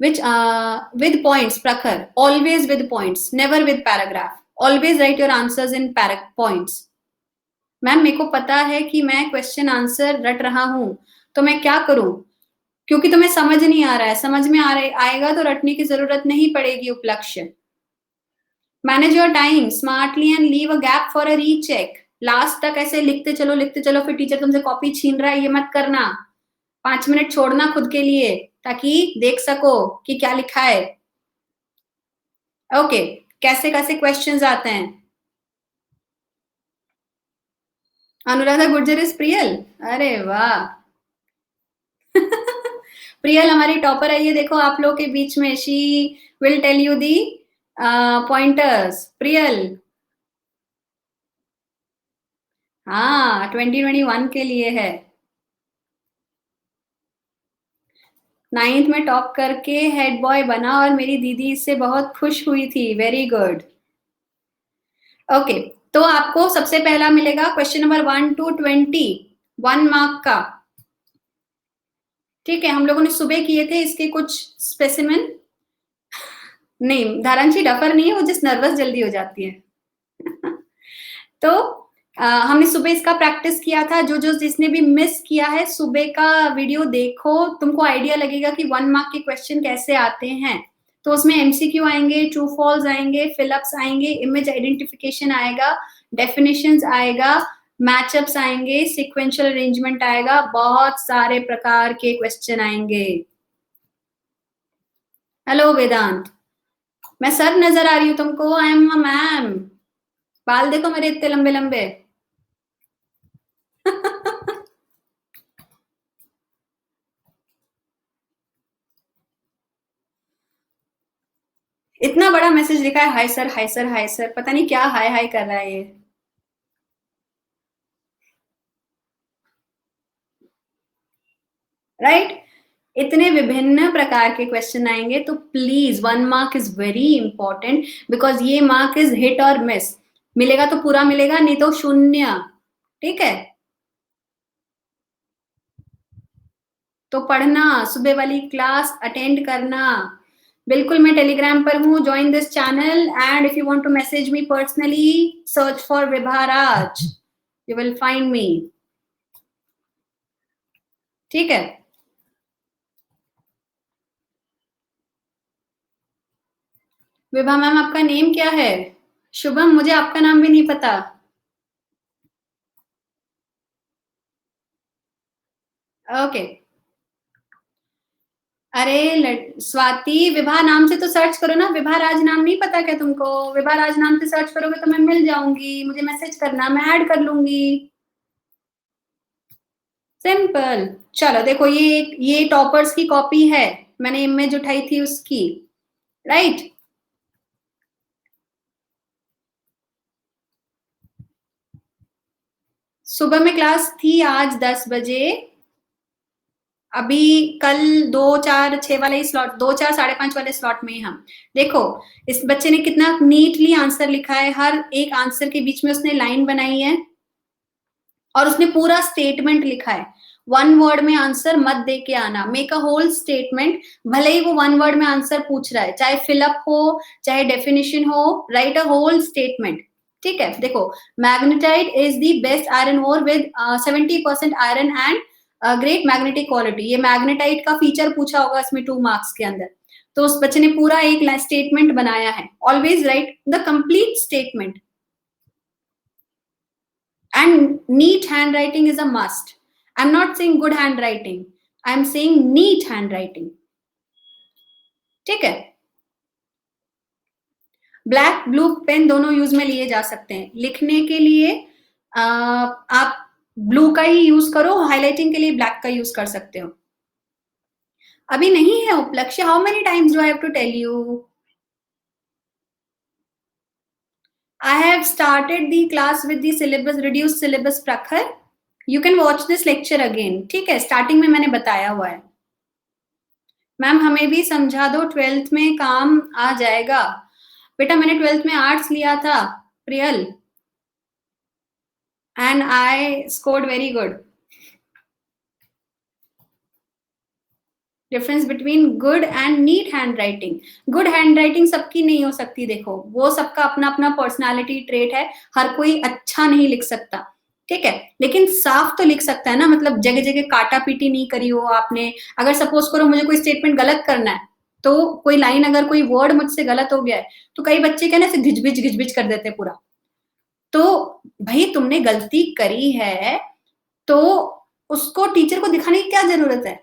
With points, Prakhar. Always with points, never with paragraph. Always write your answers in points. Ma'am मेरे को पता है कि मैं क्वेश्चन आंसर रट रहा हूं, तो मैं क्या करूं? क्योंकि तुम्हें समझ नहीं आ रहा है, समझ में आएगा तो रटने की जरूरत नहीं पड़ेगी उपलक्ष्य। Manage your time smartly and leave a gap for a recheck. Last तक ऐसे लिखते चलो, फिर टीचर तुमसे कॉपी छीन रहा है, ये मत करना। 5 मिनट छोड़ना खुद के लिए, ताकि देख सको कि क्या लिखा है। ओके, कैसे कैसे क्वेश्चंस आते हैं? अनुराधा गुर्जर इज प्रियल, अरे वाह। प्रियल हमारी टॉपर है, ये देखो आप लोग के बीच में, she will tell you the pointers. Priyal, हाँ 2021 के लिए है। 9th में टॉप करके हेड बॉय बना और मेरी दीदी इससे बहुत खुश हुई थी, वेरी गुड। ओके, तो आपको सबसे पहला मिलेगा क्वेश्चन नंबर 1 to 20, 1 मार्क का। ठीक है, हम लोगों ने सुबह किए थे इसके कुछ स्पेसिमेन। नहीं, धारांशी डफर नहीं है, वो जिस नर्वस जल्दी हो जाती है। तो हमने सुबह इसका प्रैक्टिस किया था। जो जिसने भी मिस किया है, सुबह का वीडियो देखो, तुमको आइडिया लगेगा कि 1 मार्क के क्वेश्चन कैसे आते हैं। तो उसमें एमसीक्यू आएंगे, ट्रू फॉल्स आएंगे, फिलअप्स आएंगे, इमेज आइडेंटिफिकेशन आएगा, डेफिनेशंस आएगा, मैचअप्स आएंगे, सिक्वेंशियल अरेंजमेंट आएगा, बहुत सारे प्रकार के क्वेश्चन आएंगे। हेलो वेदांत, मैं सर नजर आ रही हूँ तुमको? आई एम अ मैम। बाल देखो मेरे इतने लंबे लंबे। इतना बड़ा मैसेज लिखा है, hi sir hi sir hi sir, पता नहीं क्या हाय हाय कर रहा है ये। राइट, इतने विभिन्न प्रकार के क्वेश्चन आएंगे, तो please 1 mark is very important, because ये मार्क इज हिट और मिस। मिलेगा तो पूरा मिलेगा, नहीं तो शून्य। ठीक है, तो पढ़ना, सुबह वाली क्लास अटेंड करना। बिल्कुल, मैं टेलीग्राम पर हूँ, join this channel, and if you want to message me personally, search for Vibharaj, you will find me. ठीक है, विभा मैम आपका नेम क्या है? शुभम, मुझे आपका नाम भी नहीं पता। ओके, अरे स्वाति, विभा नाम से तो सर्च करो ना, विभा राज नाम नहीं पता क्या तुमको? विभा राज नाम से सर्च करोगे तो मैं मिल जाऊंगी, मुझे मैसेज करना, मैं ऐड कर लूंगी। सिंपल। चलो देखो, ये टॉपर्स की कॉपी है, मैंने इमेज उठाई थी उसकी। राइट, सुबह में क्लास थी आज 10 बजे। अभी कल 2 4 6 वाले स्लॉट, 2 4 5:30 वाले स्लॉट में ही हम। देखो, इस बच्चे ने कितना नीटली आंसर लिखा है, हर एक आंसर के बीच में उसने लाइन बनाई है, और उसने पूरा स्टेटमेंट लिखा है। 1 वर्ड में आंसर मत दे के आना, मेक अ होल स्टेटमेंट। भले ही वो 1 वर्ड में आंसर पूछ रहा है, चाहे फिलअप हो चाहे डेफिनेशन हो, राइट अ होल स्टेटमेंट। ठीक है, देखो, magnetite is the best iron ore with 70% iron and great magnetic quality. ये मैग्नेटाइट का फीचर पूछा होगा इसमें 2 मार्क्स के अंदर। तो उस बच्चे ने पूरा एक स्टेटमेंट बनाया है। Always right the complete statement, and neat handwriting is a must. I'm not saying good handwriting, I'm saying neat handwriting. ठीक है, ब्लैक ब्लू पेन दोनों यूज में लिए जा सकते हैं। लिखने के लिए आप ब्लू का ही यूज करो, हाईलाइटिंग के लिए ब्लैक का यूज कर सकते हो। अभी नहीं है Upalakshya, how many times do I have to tell you? I have started the class with the syllabus, reduced syllabus प्रखर। You can watch this lecture again। ठीक है, स्टार्टिंग में मैंने बताया हुआ है। मैम हमें भी समझा दो, 12th में काम आ जाएगा। बेटा मैंने 12th में आर्ट्स लिया था Priyal, and I scored very good. Difference between good and neat handwriting. Good handwriting सबकी नहीं हो सकती, देखो वो सबका अपना अपना पर्सनालिटी ट्रेट है, हर कोई अच्छा नहीं लिख सकता। ठीक है, लेकिन साफ तो लिख सकता है ना, मतलब जगह जगह काटा पीटी नहीं करी हो आपने। अगर सपोज करो मुझे कोई स्टेटमेंट गलत करना है, तो कोई लाइन अगर कोई वर्ड मुझसे गलत हो गया है, तो कई बच्चे क्या ना ऐसे घिच-बिच कर देते हैं पूरा। तो भाई तुमने गलती करी है, तो उसको टीचर को दिखाने की क्या ज़रूरत है?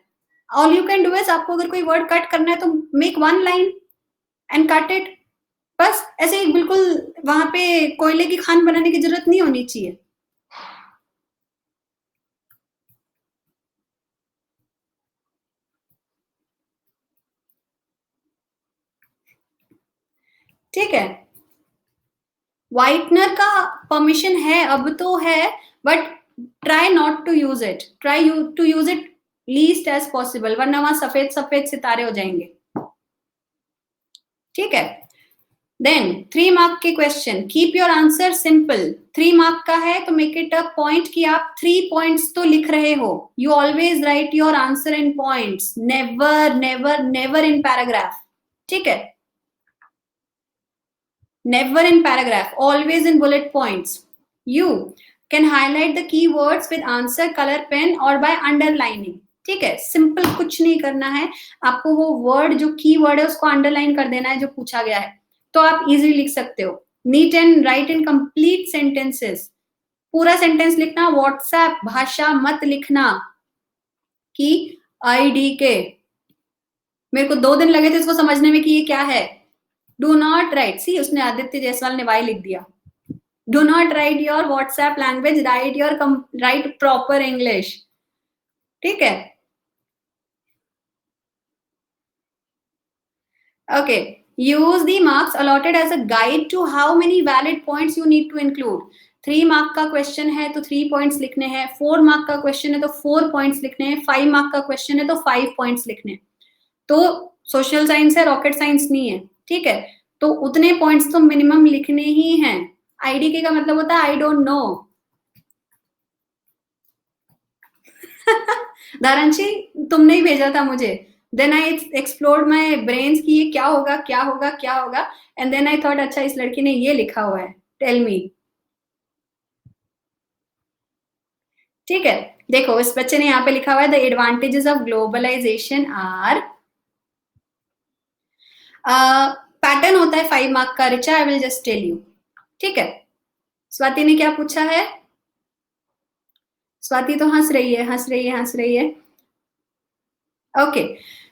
All you can do is आपको अगर कोई वर्ड कट करना है तो make one line and cut it. बस ऐसे ही बिल्कुल वहाँ पे कोयले की खान बनाने की ज़रूरत नहीं होनी चाहिए। ठीक है? व्हाइटनर का परमिशन है, अब तो है, but try not to use it, try to use it least as possible, वरना वहां सफेद सफेद सितारे हो जाएंगे। ठीक है, देन 3 मार्क के question, keep your answer simple. 3 mark का है तो मेक इट अ पॉइंट कि आप 3 पॉइंट्स तो लिख रहे हो। You always right your answer in points, never never never in paragraph. ठीक है, never in paragraph, always in bullet points. You can highlight the keywords with answer color pen or by underlining. ठीक है, सिंपल कुछ नहीं करना है आपको, वो वर्ड जो की वर्ड है उसको अंडरलाइन कर देना है जो पूछा गया है, तो आप इजीली लिख सकते हो। Neat and right in complete sentences, पूरा सेंटेंस लिखना। व्हाट्सएप भाषा मत लिखना कि आईडी के, मेरे को 2 दिन लगे थे इसको समझने में कि ये क्या है। डू नॉट राइट, सी उसने आदित्य जायसवाल ने वाई लिख दिया। Do not write your WhatsApp language, write proper English. ठीक है, okay. Use the marks allotted as a guide to how many valid points you need to include. 3 mark का क्वेश्चन है तो 3 पॉइंट्स लिखने हैं, 4 मार्क का क्वेश्चन है तो 4 पॉइंट्स लिखने हैं, 5 मार्क का क्वेश्चन है तो 5 पॉइंट्स लिखने हैं। तो सोशल साइंस है, रॉकेट साइंस नहीं है। ठीक है, तो उतने पॉइंट्स तो मिनिमम लिखने ही हैं। आईडीके का मतलब होता है आई डोंट नो। धारणशी तुमने ही भेजा था मुझे, then I explored my brains कि ये क्या होगा क्या होगा क्या होगा, एंड देन आई थॉट अच्छा इस लड़की ने ये लिखा हुआ है, टेल मी। ठीक है, देखो इस बच्चे ने यहाँ पे लिखा हुआ है the advantages of globalisation are, pattern होता है 5 मार्क का, Richa I will just tell you. ठीक है, स्वाति ने क्या पूछा है? स्वाति तो हंस रही है हंस रही है हंस रही है। ओके,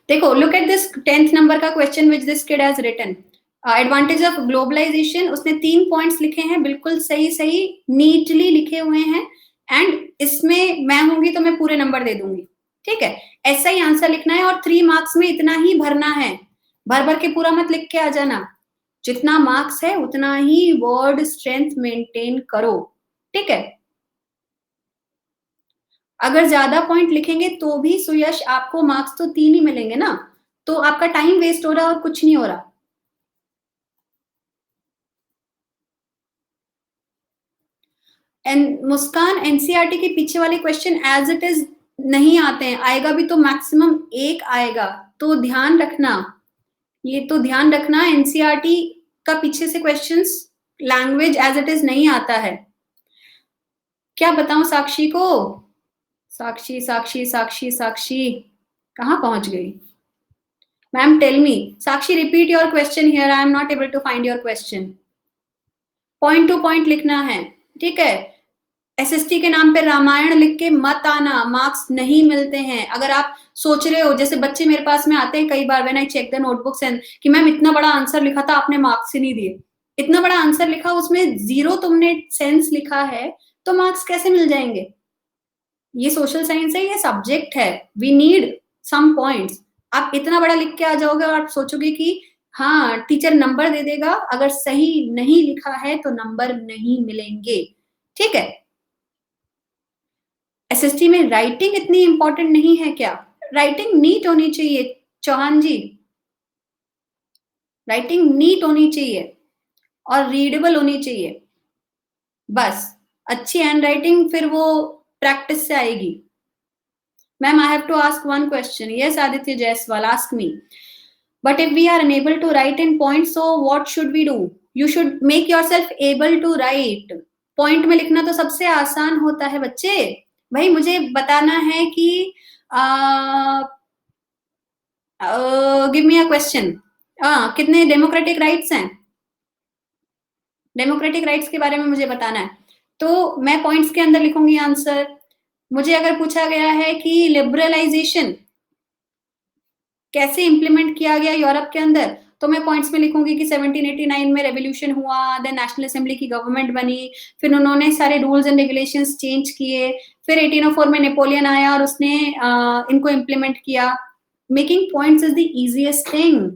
देखो look at this 10th number का question which this kid has written. Advantage of globalisation, उसने 3 पॉइंट्स लिखे हैं, बिल्कुल सही सही नीटली लिखे हुए हैं, एंड इसमें मैं होंगी तो मैं पूरे नंबर दे दूंगी। ठीक है, ऐसा ही आंसर लिखना है और 3 मार्क्स में इतना ही भरना है, भर भर के पूरा मत लिख के आ जाना। जितना मार्क्स है उतना ही वर्ड स्ट्रेंथ मेंटेन करो। ठीक है, अगर ज्यादा पॉइंट लिखेंगे तो भी सुयश आपको मार्क्स तो 3 ही मिलेंगे ना, तो आपका टाइम वेस्ट हो रहा है और कुछ नहीं हो रहा। एंड मुस्कान, एनसीईआरटी के पीछे वाले क्वेश्चन एज इट इज नहीं आते हैं, आएगा भी तो मैक्सिमम 1 आएगा, तो ध्यान रखना, ये तो ध्यान रखना। एनसीईआरटी का पीछे से questions language as it is नहीं आता है। क्या बताऊं साक्षी को? साक्षी साक्षी साक्षी साक्षी कहाँ पहुंच गई? Ma'am tell me, Sakshi repeat your question here, I am not able to find your question. Point to point लिखना है। ठीक है, एसएसटी के नाम पे रामायण लिख के मत आना, मार्क्स नहीं मिलते हैं। अगर आप सोच रहे हो, जैसे बच्चे मेरे पास में आते हैं कई बार, when I check the notebooks and कि मैम इतना बड़ा आंसर लिखा था आपने मार्क्स ही नहीं दिए। इतना बड़ा आंसर लिखा, उसमें 0 तुमने सेंस लिखा है, तो मार्क्स कैसे मिल जाएंगे? ये सोशल साइंस है, ये सब्जेक्ट है, वी नीड सम पॉइंट्स। आप इतना बड़ा लिख के आ जाओगे और आप सोचोगे कि हाँ टीचर नंबर दे देगा, अगर सही नहीं लिखा है तो नंबर नहीं मिलेंगे। ठीक है, एसएसटी में राइटिंग इतनी इंपॉर्टेंट नहीं है क्या? राइटिंग नीट होनी चाहिए चौहान जी, राइटिंग नीट होनी चाहिए और रीडेबल होनी चाहिए। बस अच्छी हैंड राइटिंग फिर वो प्रैक्टिस से आएगी। Ma'am I have to ask one question. Yes Aditya Jaiswal, ask me. But if we are unable to write in points, so what should we do? You should make yourself able to write. Point में लिखना तो सबसे आसान होता है बच्चे। भाई मुझे बताना है कि गिव मी अ क्वेश्चन, कितने डेमोक्रेटिक राइट्स हैं, डेमोक्रेटिक राइट्स के बारे में मुझे बताना है, तो मैं पॉइंट्स के अंदर लिखूंगी आंसर। मुझे अगर पूछा गया है कि लिबरलाइजेशन कैसे इंप्लीमेंट किया गया यूरोप के अंदर, तो मैं पॉइंट्स में लिखूंगी कि 1789 में रेवोल्यूशन हुआ, देन नेशनल असेंबली की गवर्नमेंट बनी, फिर उन्होंने सारे रूल्स एंड रेगुलेशंस चेंज किए, फिर 1804 में नेपोलियन आया और उसने इनको इंप्लीमेंट किया। Making points is the easiest thing.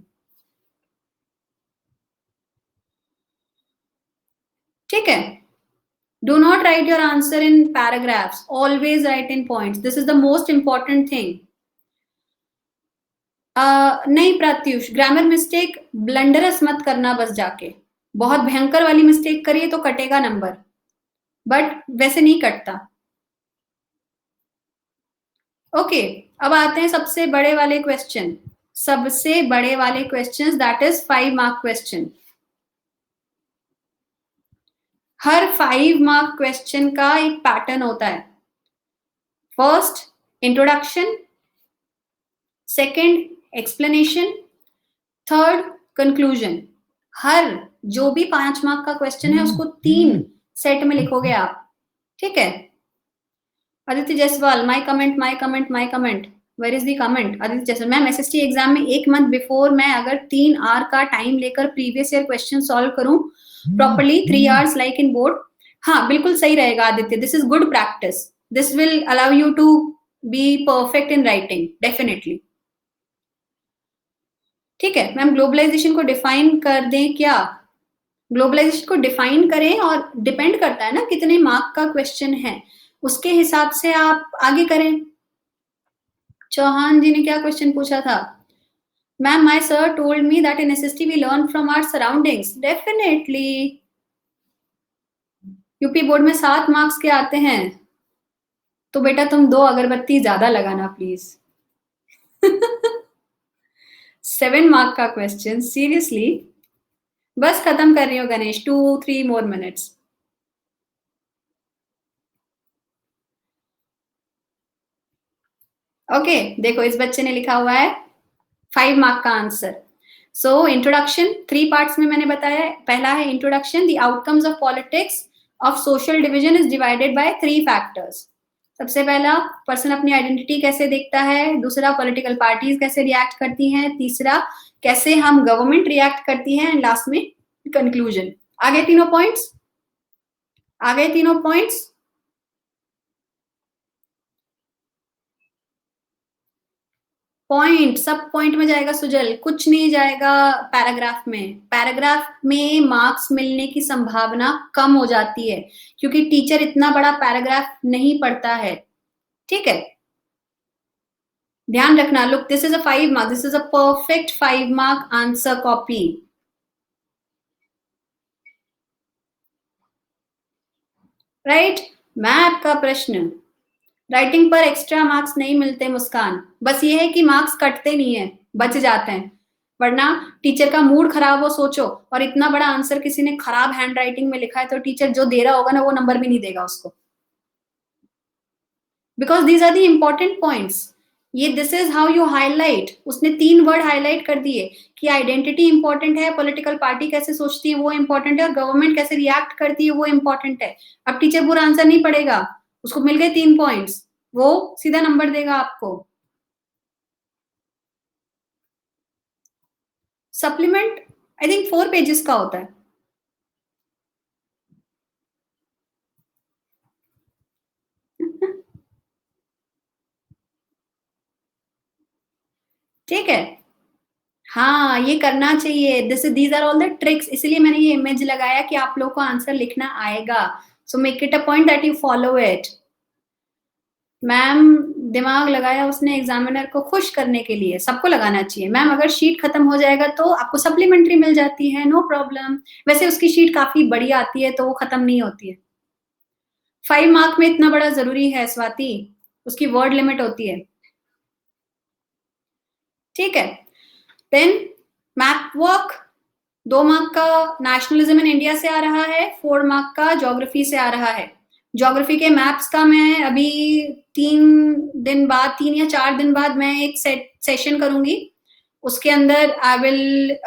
ठीक है, do not write your answer in paragraphs, always write in points, this is the most important thing। नहीं प्रत्युष, ग्रामर मिस्टेक ब्लंडरस मत करना, बस जाके बहुत भयंकर वाली मिस्टेक करिए तो कटेगा नंबर, बट वैसे नहीं कटता। ओके, अब आते हैं सबसे बड़े वाले क्वेश्चन, सबसे बड़े वाले question, that is 5 mark question. हर 5 मार्क क्वेश्चन का एक पैटर्न होता है। First introduction, second explanation, third conclusion. हर जो भी 5 मार्क का क्वेश्चन है उसको 3 सेट में लिखोगे आप। ठीक है, Aditya Jaiswal, my comment my comment my comment, where is the comment? Aditya Jaiswal, ma'am SST exam में 1 मंथ बिफोर मैं अगर 3 आवर का टाइम लेकर प्रीवियस ईयर क्वेश्चन सॉल्व करूं properly 3 hours like in board, हाँ बिल्कुल सही रहेगा Aditya, this is good practice, this will allow you to be perfect in writing definitely. ठीक है मैम, ग्लोबलाइजेशन को डिफाइन कर दें क्या? ग्लोबलाइजेशन को डिफाइन करें और डिपेंड करता है ना कितने मार्क का क्वेश्चन है, उसके हिसाब से आप आगे करें। चौहान जी ने क्या क्वेश्चन पूछा था? Ma'am my sir told me that in SST we learn from our surroundings, definitely. UP board में 7 मार्क्स के आते हैं, तो बेटा तुम 2 अगरबत्ती ज्यादा लगाना प्लीज। 7 मार्क का क्वेश्चन, सीरियसली? बस खत्म कर रही हूँ गणेश, 2-3 मोर मिनट्स। ओके देखो इस बच्चे ने लिखा हुआ है 5 मार्क का आंसर। सो इंट्रोडक्शन 3 पार्ट्स में मैंने बताया। पहला है introduction, the outcomes of politics of social division is divided by 3 factors. सबसे पहला पर्सन अपनी आइडेंटिटी कैसे देखता है, दूसरा पॉलिटिकल पार्टीज कैसे रिएक्ट करती हैं, तीसरा कैसे हम गवर्नमेंट रिएक्ट करती है, एंड लास्ट में कंक्लूजन। आगे तीनों पॉइंट्स, आगे तीनों पॉइंट्स। पॉइंट सब पॉइंट में जाएगा सुजल, कुछ नहीं जाएगा पैराग्राफ में। पैराग्राफ में मार्क्स मिलने की संभावना कम हो जाती है क्योंकि टीचर इतना बड़ा पैराग्राफ नहीं पढ़ता है। ठीक है, ध्यान रखना। Look this is a 5 mark, this is a perfect 5 mark answer copy. Right, math का प्रश्न, राइटिंग पर एक्स्ट्रा मार्क्स नहीं मिलते मुस्कान, बस ये है कि मार्क्स कटते नहीं है, बच जाते हैं, वरना टीचर का मूड खराब हो सोचो और इतना बड़ा आंसर किसी ने खराब हैंड राइटिंग में लिखा है तो टीचर जो दे रहा होगा ना वो नंबर भी नहीं देगा उसको, because these are the important points. ये this is how you highlight. उसने 3 वर्ड हाईलाइट कर दिए कि आइडेंटिटी इंपॉर्टेंट है, पॉलिटिकल पार्टी कैसे सोचती है वो इंपॉर्टेंट है, और गवर्नमेंट कैसे रिएक्ट करती है वो इंपॉर्टेंट है। अब टीचर पूरा आंसर नहीं पढ़ेगा, उसको मिल गए 3 पॉइंट्स, वो सीधा नंबर देगा आपको। सप्लीमेंट आई थिंक 4 पेजेस का होता है। ठीक है, हाँ ये करना चाहिए, this these are all the tricks, इसलिए मैंने ये इमेज लगाया कि आप लोग को आंसर लिखना आएगा, so make it a point that you follow it. Ma'am दिमाग लगाया उसने एग्जामिनर को खुश करने के लिए, सबको लगाना चाहिए मैम। अगर शीट खत्म हो जाएगा तो आपको सप्लीमेंट्री मिल जाती है, नो प्रॉब्लम। वैसे उसकी शीट काफी बड़ी आती है तो वो खत्म नहीं होती है। 5 मार्क में इतना बड़ा जरूरी है स्वाति, उसकी वर्ड लिमिट होती है। ठीक है, देन मैथ वर्क, 2 मार्क का नेशनलिज्म इन इंडिया से आ रहा है, 4 मार्क का ज्योग्राफी से आ रहा है। ज्योग्राफी के मैप्स का मैं अभी 3 या 4 दिन बाद मैं एक सेशन करूंगी, उसके अंदर I will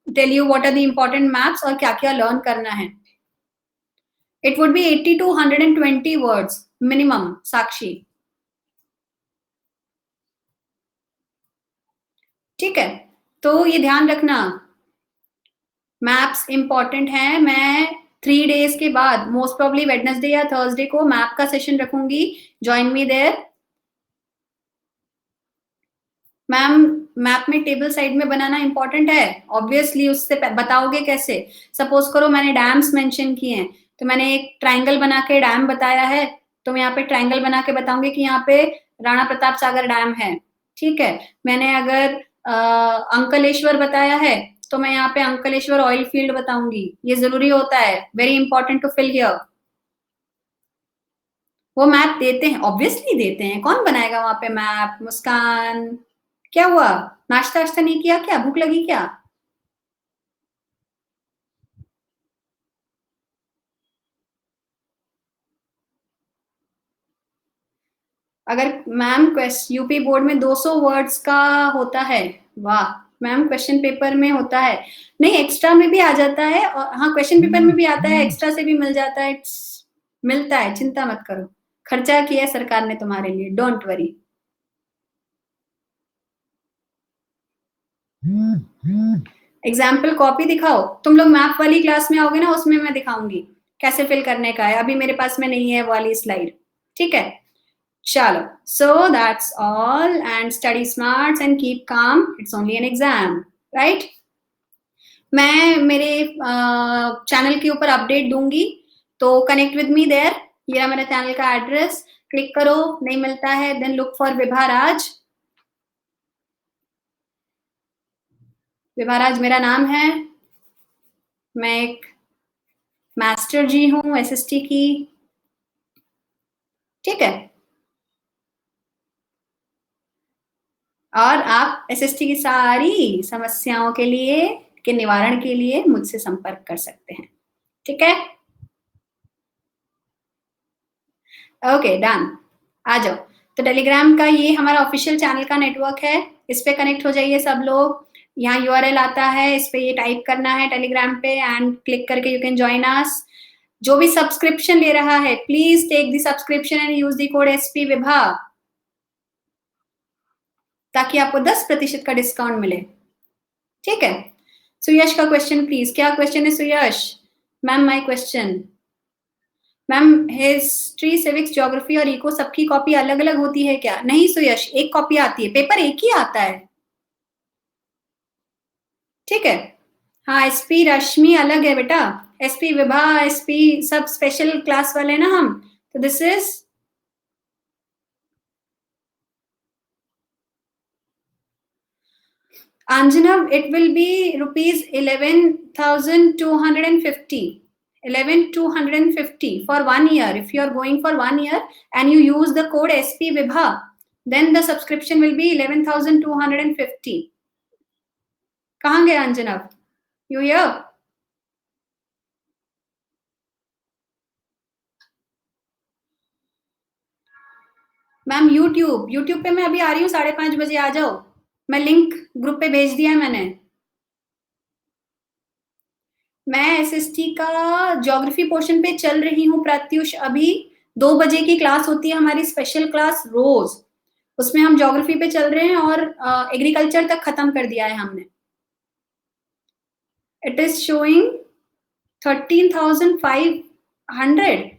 tell you what are the important maps और क्या क्या लर्न करना है। It would be 80 to 120 words minimum, Sakshi. ठीक है, तो ये ध्यान रखना, मैप्स इंपॉर्टेंट है। मैं 3 days के बाद मोस्ट प्रोबली वेडनेसडे या थर्सडे को मैप का सेशन रखूंगी, join me there. Ma'am, map में टेबल साइड में बनाना इंपॉर्टेंट है, ऑब्वियसली। उससे बताओगे कैसे? सपोज करो मैंने डैम्स मेंशन किए हैं, तो मैंने एक ट्राइंगल बना के डैम बताया है, तो मैं यहाँ पे ट्राइंगल बना के बताऊंगी कि यहाँ पे राणा प्रताप सागर डैम है। ठीक है, मैंने अगर अंकलेश्वर बताया है, तो मैं यहाँ पे अंकलेश्वर ऑयल फील्ड बताऊंगी। ये जरूरी होता है, very important to fill here. वो मैप देते हैं, ऑब्वियसली देते हैं, कौन बनाएगा वहां पे मैप? मुस्कान, क्या हुआ? नाश्ता वाश्ता नहीं किया क्या? भूख लगी क्या? अगर मैम यूपी बोर्ड में 200 वर्ड्स का होता है, वाह मैम, क्वेश्चन पेपर में होता है, नहीं एक्स्ट्रा में भी आ जाता है, और हाँ क्वेश्चन पेपर में भी आता है, एक्स्ट्रा से भी मिल जाता है, मिलता है, चिंता मत करो, खर्चा किया है सरकार ने तुम्हारे लिए, डोंट वरी। एग्जाम्पल कॉपी दिखाओ, तुम लोग मैप वाली क्लास में आओगे ना, उसमें मैं दिखाऊंगी कैसे फिल करने का है, अभी मेरे पास में नहीं है वाली स्लाइड। ठीक है, चलो, so that's all, and study smart and keep calm, it's only an exam, right? मैं मेरे चैनल के ऊपर अपडेट दूंगी, तो कनेक्ट विद मी देयर। ये मेरा चैनल का एड्रेस, क्लिक करो, नहीं मिलता है देन लुक फॉर विभाराज। विभाराज मेरा नाम है, मैं एक मास्टर जी हूँ एसएसटी की। ठीक है, और आप एसएसटी की सारी समस्याओं के लिए, के निवारण के लिए मुझसे संपर्क कर सकते हैं। ठीक है, ओके डन, आ जाओ। तो टेलीग्राम का ये हमारा ऑफिशियल चैनल का नेटवर्क है, इस पे कनेक्ट हो जाइए सब लोग। यहाँ यूआरएल आता है, इस पे ये टाइप करना है टेलीग्राम पे, एंड क्लिक करके यू कैन ज्वाइन अस। जो भी सब्सक्रिप्शन ले रहा है, please take the subscription and use the code SP Vibha, ताकि आपको 10% का डिस्काउंट मिले। ठीक है, सुयश का क्वेश्चन प्लीज, क्या क्वेश्चन है Suyash? Ma'am my question, ma'am history civics geography और इको सबकी कॉपी अलग अलग होती है क्या? नहीं सुयश, एक कॉपी आती है, पेपर एक ही आता है। ठीक है, हाँ एसपी रश्मि अलग है बेटा, एसपी विभा, एसपी सब स्पेशल क्लास वाले ना हम, तो this is Anjanav, it will be rupees 11,250. 11,250 for 1 year. If you are going for 1 year and you use the code SP Vibha, then the subscription will be 11,250. कहाँ गए अंजनव? You here? मैम यूट्यूब पे मैं अभी आ रही हूँ 5:30 बजे, आ जाओ, मैं लिंक ग्रुप पे भेज दिया है मैंने। मैं एसएसटी का ज्योग्राफी पोर्शन पे चल रही हूँ प्रत्युष, अभी 2 बजे की क्लास होती है हमारी, स्पेशल क्लास रोज, उसमें हम ज्योग्राफी पे चल रहे हैं, और एग्रीकल्चर तक खत्म कर दिया है हमने। इट इज शोइंग 13,500,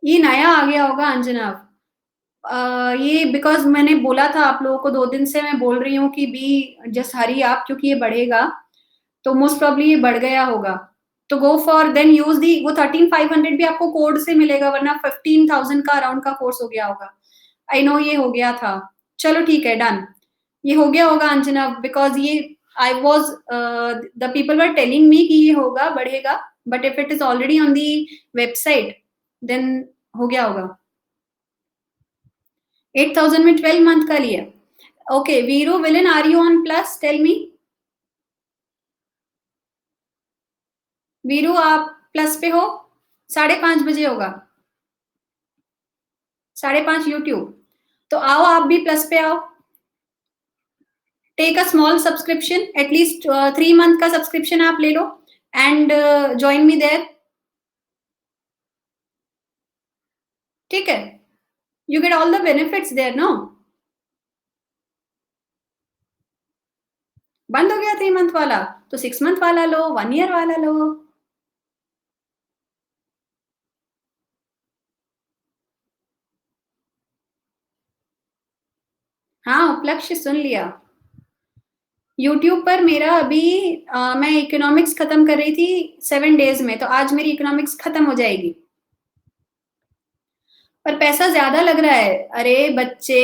ये नया आ गया होगा अंजना। ये बिकॉज मैंने बोला था आप लोगों को, 2 दिन से मैं बोल रही हूँ कि बी जस्ट हरी आप, क्योंकि ये बढ़ेगा, तो मोस्ट प्रॉब्ली ये बढ़ गया होगा। तो go for then use the, वो 13,500 भी आपको कोड से मिलेगा, वरना 15,000 का अराउंड का कोर्स हो गया होगा। आई नो ये हो गया था, चलो ठीक है डन, ये हो गया होगा अंजना, बिकॉज ये I was the people were telling me कि ये होगा, बढ़ेगा, but if it is already on the website then हो गया होगा। 8,000 में 12 मंथ का लिया। Okay Veeru villain, are you on plus? Tell me. Veeru आप प्लस पे हो? 5:30 बजे होगा, 5:30 यूट्यूब। तो आओ आप भी प्लस पे आओ। Take a small subscription, at least 3 month का सब्सक्रिप्शन आप ले लो एंड ज्वाइन मी देयर। ठीक है, you get all the benefits there no. बंद हो गया 3 मंथ वाला, तो 6 मंथ वाला लो, 1 ईयर वाला लो। हाँ, उपलक्ष्य सुन लिया। यूट्यूब पर मेरा अभी मैं इकोनॉमिक्स खत्म कर रही थी 7 डेज में, तो आज मेरी इकोनॉमिक्स खत्म हो जाएगी। पर पैसा ज्यादा लग रहा है। अरे बच्चे,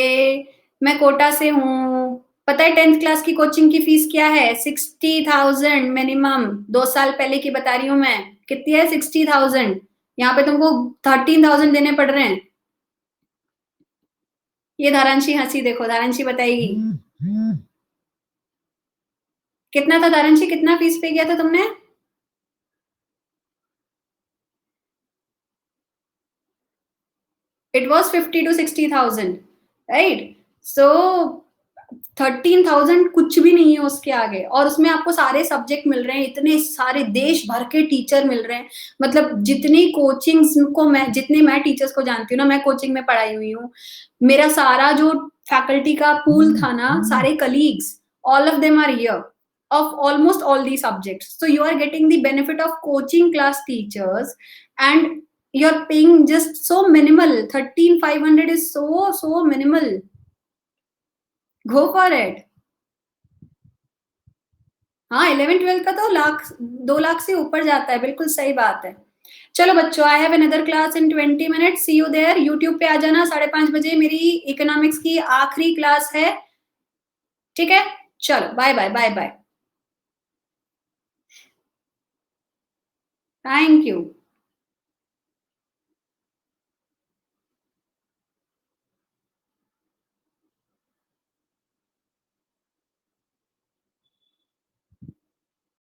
मैं कोटा से हूँ, पता है 10th क्लास की कोचिंग की फीस क्या है? 60,000 मिनिमम। 2 साल पहले की बता रही हूँ मैं। कितनी है? 60,000। यहाँ पे तुमको 13,000 देने पड़ रहे हैं। ये धारांशी हंसी देखो, धारांशी बताएगी कितना था। धारांशी कितना फीस पे किया था तुमने? It was 50 to 60,000, right? So 13,000 कुछ भी नहीं है उसके आगे, और उसमें आपको सारे सब्जेक्ट मिल रहे हैं, इतने सारे देश भर के टीचर मिल रहे हैं। मतलब जितनी कोचिंग्स को मैं, जितने मैं टीचर्स को जानती हूँ ना, मैं कोचिंग में पढ़ाई हुई हूँ, मेरा सारा जो फैकल्टी का पूल था ना, सारे colleagues, all of them are here of almost all these subjects. So you are getting the benefit of coaching class teachers, and you're paying just so minimal. 13,500 is so minimal. Go for it. हाँ, 11th 12th का तो 2 लाख से ऊपर जाता है, बिल्कुल सही बात है। चलो बच्चों, I have another class in 20 minutes, see you there. YouTube पे आ जाना 5:30 बजे, मेरी इकोनॉमिक्स की आखिरी क्लास है। ठीक है, चलो bye bye bye bye. Thank you.